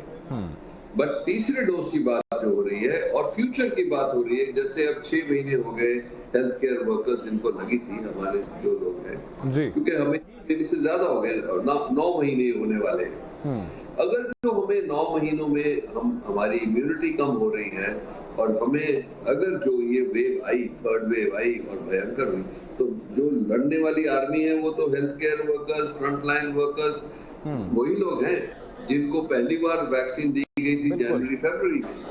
बट तीसरे डोज की बात जो हो रही है और फ्यूचर की बात हो रही है, जैसे अब 6 महीने हो गए हेल्थ केयर वर्कर्स जिनको लगी थी, हमारे जो लोग हैं जी, क्योंकि हमें से ज्यादा हो गए और 9 महीने होने वाले हैं। अगर जो हमें 9 महीनों में हमारी इम्यूनिटी कम हो रही है और हमें अगर जो ये वेव आई, थर्ड वेव आई और भयंकर हुई, तो जो लड़ने वाली आर्मी है वो तो health care workers, frontline workers वही लोग हैं जिनको पहली बार वैक्सीन दी गई थी जनवरी फरवरी में।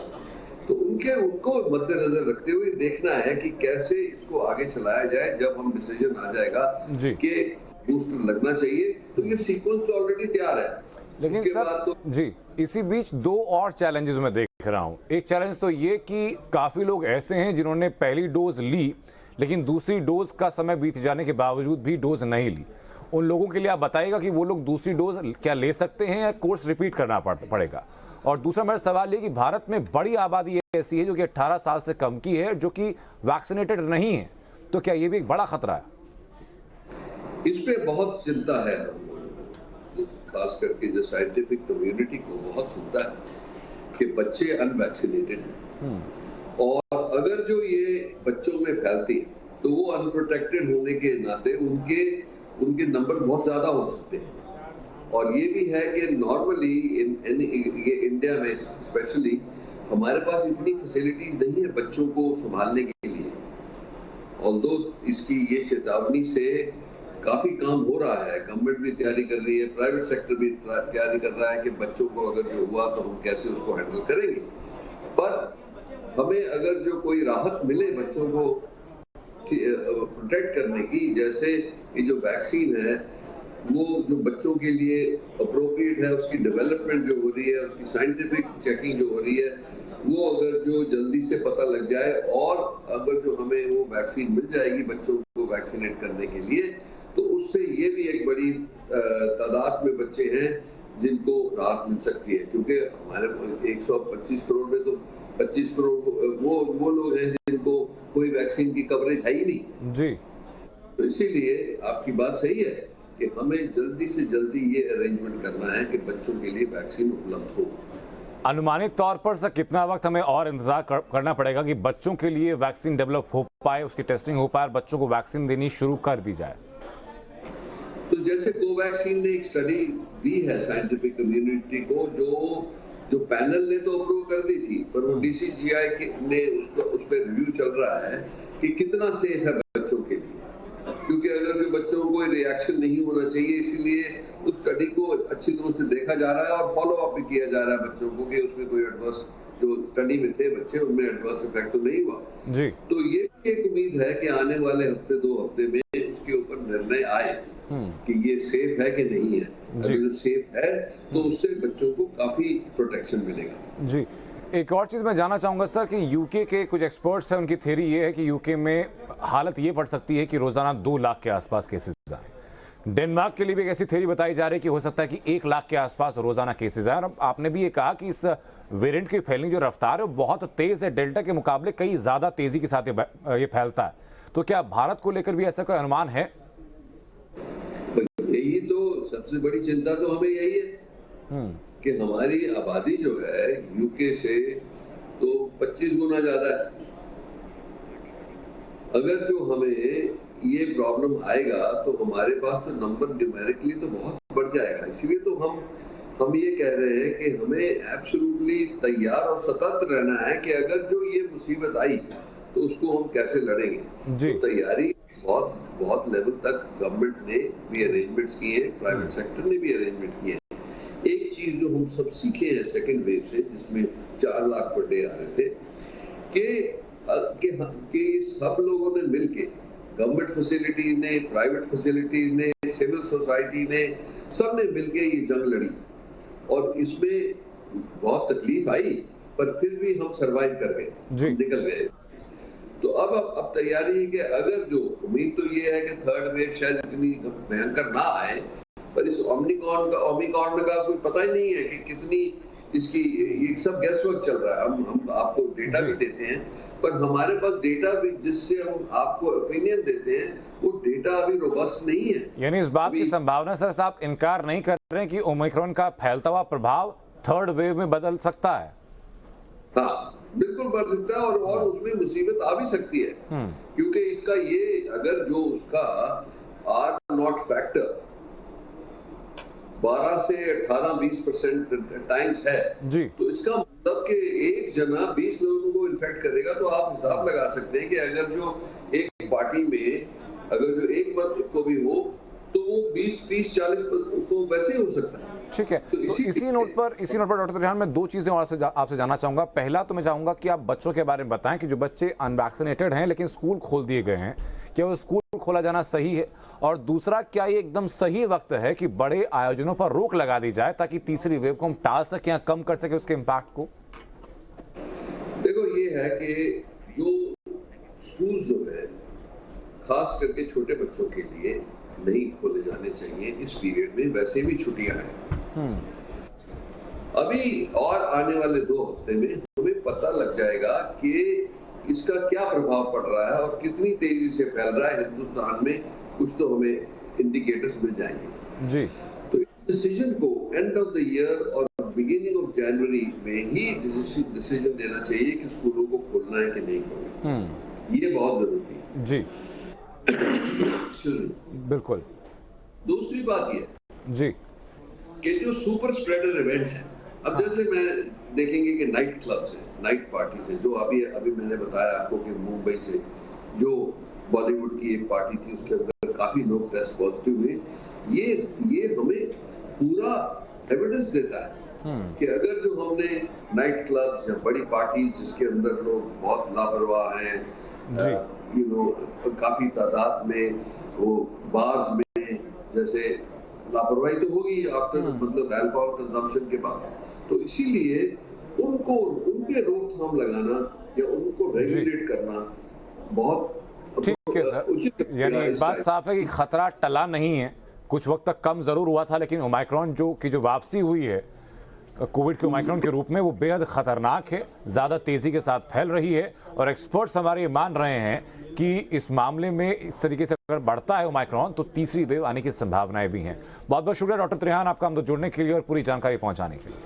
तो उनको मद्देनजर रखते हुए देखना है कि कैसे इसको आगे चलाया जाए। जब हम डिसीजन आ जाएगा कि बूस्टर लगना चाहिए, तो ये सीक्वेंस तो ऑलरेडी तैयार है। लेकिन सर जी, इसी बीच 2 और चैलेंजेस मैं देख रहा हूं। एक चैलेंज तो ये कि काफी लोग ऐसे हैं जिन्होंने पहली डोज ली लेकिन दूसरी डोज का समय बीत जाने के बावजूद भी डोज नहीं ली। उन लोगों के लिए आप बताइएगा कि वो लोग दूसरी डोज क्या ले सकते हैं या कोर्स रिपीट करना पड़ेगा। और दूसरा मेरा सवाल ये कि भारत में बड़ी आबादी ऐसी है जो कि 18 साल से कम की है, जो कि वैक्सीनेटेड नहीं है, तो क्या ये भी एक बड़ा खतरा है? इस पे बहुत चिंता है, खास करके जो साइंटिफिक कम्युनिटी को बहुत चिंता है कि बच्चे अनवैक्सीनेटेड हैं और अगर जो ये बच्चों में फैलती है तो वो अनप्रोटेक्टेड होने के नाते उनके नंबर बहुत ज्यादा हो सकते हैं। और ये भी है कि नॉर्मली इंडिया में स्पेशली हमारे पास इतनी फैसिलिटीज नहीं है बच्चों को संभालने के लिए। ऑल्दो इसकी ये चेतावनी से काफी काम हो रहा है, गवर्नमेंट भी तैयारी कर रही है, प्राइवेट सेक्टर भी तैयारी कर रहा है कि बच्चों को अगर जो हुआ तो हम कैसे उसको हैंडल करेंगे। पर हमें अगर जो कोई राहत मिले बच्चों को प्रोटेक्ट करने की, जैसे ये जो वैक्सीन है वो जो बच्चों के लिए अप्रोप्रिएट है, उसकी डेवलपमेंट जो हो रही है, उसकी साइंटिफिक चेकिंग जो हो रही है, वो अगर जो जल्दी से पता लग जाए और अगर जो हमें वो वैक्सीन मिल जाएगी बच्चों को वैक्सीनेट करने के लिए, तो उससे ये भी एक बड़ी तादाद में बच्चे हैं जिनको राहत मिल सकती है। क्योंकि हमारे 125 करोड़ में तो 25 करोड़ वो लोग हैं जिनको कोई वैक्सीन की कवरेज है ही नहीं जी। तो इसीलिए आपकी बात सही है कि हमें जल्दी से जल्दी ये अरेंजमेंट करना है कि बच्चों के लिए वैक्सीन उपलब्ध हो। अनुमानित तौर पर सर कितना वक्त हमें और इंतजार करना पड़ेगा कि बच्चों के लिए वैक्सीन डेवलप हो पाए, उसकी टेस्टिंग हो पाए और बच्चों को वैक्सीन देनी शुरू कर दी जाए? तो जैसे कोवैक्सीन ने एक स्टडी दी है साइंटिफिक कम्युनिटी को, जो पैनल ने तो अप्रूव कर दी थी, पर वो DCGI ने उस पर रिव्यू चल रहा है कि कितना सेफ है बच्चों के लिए। क्योंकि अगर जो बच्चों को कोई रिएक्शन नहीं होना चाहिए, इसीलिए उस स्टडी को अच्छी तरह से देखा जा रहा है और फॉलो अप भी किया जा रहा है बच्चों को कि उसमें कोई एडवर्स, जो स्टडी में थे बच्चे उनमें एडवर्स इफेक्ट तो नहीं हुआ जी। तो ये एक उम्मीद है कि आने वाले हफ्ते 2 हफ्ते में उसके ऊपर निर्णय आए कि ये सेफ है कि नहीं है। अगर जो सेफ है तो उससे बच्चों को काफी प्रोटेक्शन मिलेगा जी। एक और चीज मैं जानना चाहूंगा सर कि यूके के कुछ एक्सपर्ट्स हैं, उनकी थ्योरी ये है कि यूके में हालत ये बढ़ सकती है कि रोजाना 2 लाख के आसपास केसेस आए। डेनमार्क के लिए भी एक ऐसी थ्योरी बताई जा रही है कि हो सकता है कि 1 लाख के आसपास रोजाना केसेस आए। और आपने भी ये कहा कि इस वेरिएंट की फैलने जो रफ्तार है वो बहुत तेज है, डेल्टा के मुकाबले कई ज्यादा तेजी के साथ ये फैलता है। तो क्या भारत को लेकर भी ऐसा कोई अनुमान है? यही तो सबसे बड़ी चिंता तो हमें यही है कि हमारी आबादी जो है यूके से तो 25 गुना ज्यादा है। अगर जो हमें ये प्रॉब्लम आएगा तो हमारे पास तो नंबर न्यूमेरिकली तो बहुत बढ़ जाएगा। इसीलिए तो हम ये कह रहे हैं कि हमें एब्सोल्युटली तैयार और सतर्क रहना है कि अगर जो ये मुसीबत आई तो उसको हम कैसे लड़ेंगे। तो तैयारी बहुत लेवल तक गवर्नमेंट ने भी अरेंजमेंट्स किए हैं, प्राइवेट सेक्टर ने भी अरेंजमेंट किए हैं। एक चीज जो हम सब सीखे हैं सेकेंड वेव से, जिसमें 4 लाख पर डे आ रहे थे, कि सब लोगों ने मिलके, गवर्नमेंट फैसिलिटीज ने, प्राइवेट फैसिलिटीज ने, सिविल सोसाइटी ने, सब ने मिलके ये जंग लड़ी और इसमें बहुत तकलीफ आई पर फिर भी हम सरवाइव कर गए, निकल गए। तो अब तैयारी है कि अगर जो उम्मीद तो ये है कि थर्ड वेव शायद इतनी भयंकर ना आए, पर इस ओमिक्रॉन का कोई पता ही नहीं है कि कितनी इसकी ये सब गैस वर्क चल रहा है। हम आपको डेटा भी देते हैं, पर हमारे पास डेटा भी जिससे हम आपको ओपिनियन देते हैं वो डेटा अभी रोबस्ट नहीं है। यानी इस बात की संभावना सर साहब इनकार नहीं कर रहे हैं कि ओमिक्रॉन का फैलता हुआ प्रभाव थर्ड वेव में बदल सकता है? हाँ, बिल्कुल बढ़ सकता है और उसमें मुसीबत आ भी सकती है, क्योंकि इसका ये अगर जो उसका आर नॉट फैक्टर 12 से 18-20% टाइम्स है जी, तो इसका मतलब कि एक जना 20 लोगों को इन्फेक्ट करेगा। तो आप हिसाब लगा सकते हैं कि अगर जो एक पार्टी में अगर जो एक मत को भी हो तो वो 20-30-40 तो वैसे ही हो सकता है। ठीक है। तो इसी नोट पर डॉक्टर त्रिहान मैं दो चीजें और आपसे जानना चाहूंगा। पहला तो मैं चाहूंगा कि आप बच्चों के बारे में बताएं कि जो बच्चे अनवैक्सीनेटेड हैं लेकिन स्कूल खोल दिए गए हैं, क्या वो स्कूल खोला जाना सही है? और दूसरा, क्या ये एकदम सही वक्त है कि बड़े आयोजनों पर रोक लगा दी जाए ताकि तीसरी वेव को हम टाल सकें या कम कर सके उसके इम्पैक्ट को? देखो, ये है कि जो स्कूल जो है खास करके छोटे बच्चों के लिए नहीं खोले जाने चाहिए इस पीरियड में, वैसे भी छुट्टियां हैं। अभी और आने वाले 2 हफ्ते में हमें पता लग जाएगा कि इसका क्या प्रभाव पड़ रहा है और कितनी तेजी से फैल रहा है हिंदुस्तान में। कुछ तो हमें इंडिकेटर्स मिल जाएंगे जी। तो इस डिसीजन को एंड ऑफ द ईयर और बिगिनिंग ऑफ जनवरी में ही डिसीजन लेना चाहिए कि स्कूलों को खोलना है कि नहीं खोलना। ये बहुत जरूरी है जी। बिल्कुल। दूसरी बात ये जी कि जो सुपर स्प्रेडर इवेंट्स हैं, अब जैसे मैं देखेंगे कि नाइट क्लब्स हैं, नाइट पार्टीज हैं, जो अभी मैंने बताया आपको कि मुंबई से जो बॉलीवुड की एक पार्टी थी उसके अंदर काफी लोग टेस्ट पॉजिटिव हुए। ये हमें पूरा एविडेंस देता है कि अगर जो हमने नाइट क्लब्स या बड़ी पार्टीज जिसके अंदर लोग बहुत लापरवाह हैं, काफी तादाद में वो बार्स में जैसे लापरवाही तो होगी आफ्टर मतलब अल्कोहल कंजम्पशन के बाद, तो इसीलिए उनके रोकथाम लगाना या उनको रेगुलेट करना बहुत ठीक है सर। यानी एक बात साफ है कि खतरा टला नहीं है, कुछ वक्त तक कम जरूर हुआ था, लेकिन ओमाइक्रॉन जो वापसी हुई है कोविड के ओमाइक्रॉन के रूप में वो बेहद खतरनाक है, ज्यादा तेजी के साथ फैल रही है और एक्सपर्ट्स हमारे ये मान रहे हैं कि इस मामले में इस तरीके से अगर बढ़ता है ओमाइक्रॉन तो तीसरी वेव आने की संभावनाएं भी हैं। बहुत बहुत शुक्रिया डॉक्टर त्रिहान आपका हम जुड़ने के लिए और पूरी जानकारी पहुंचाने के लिए।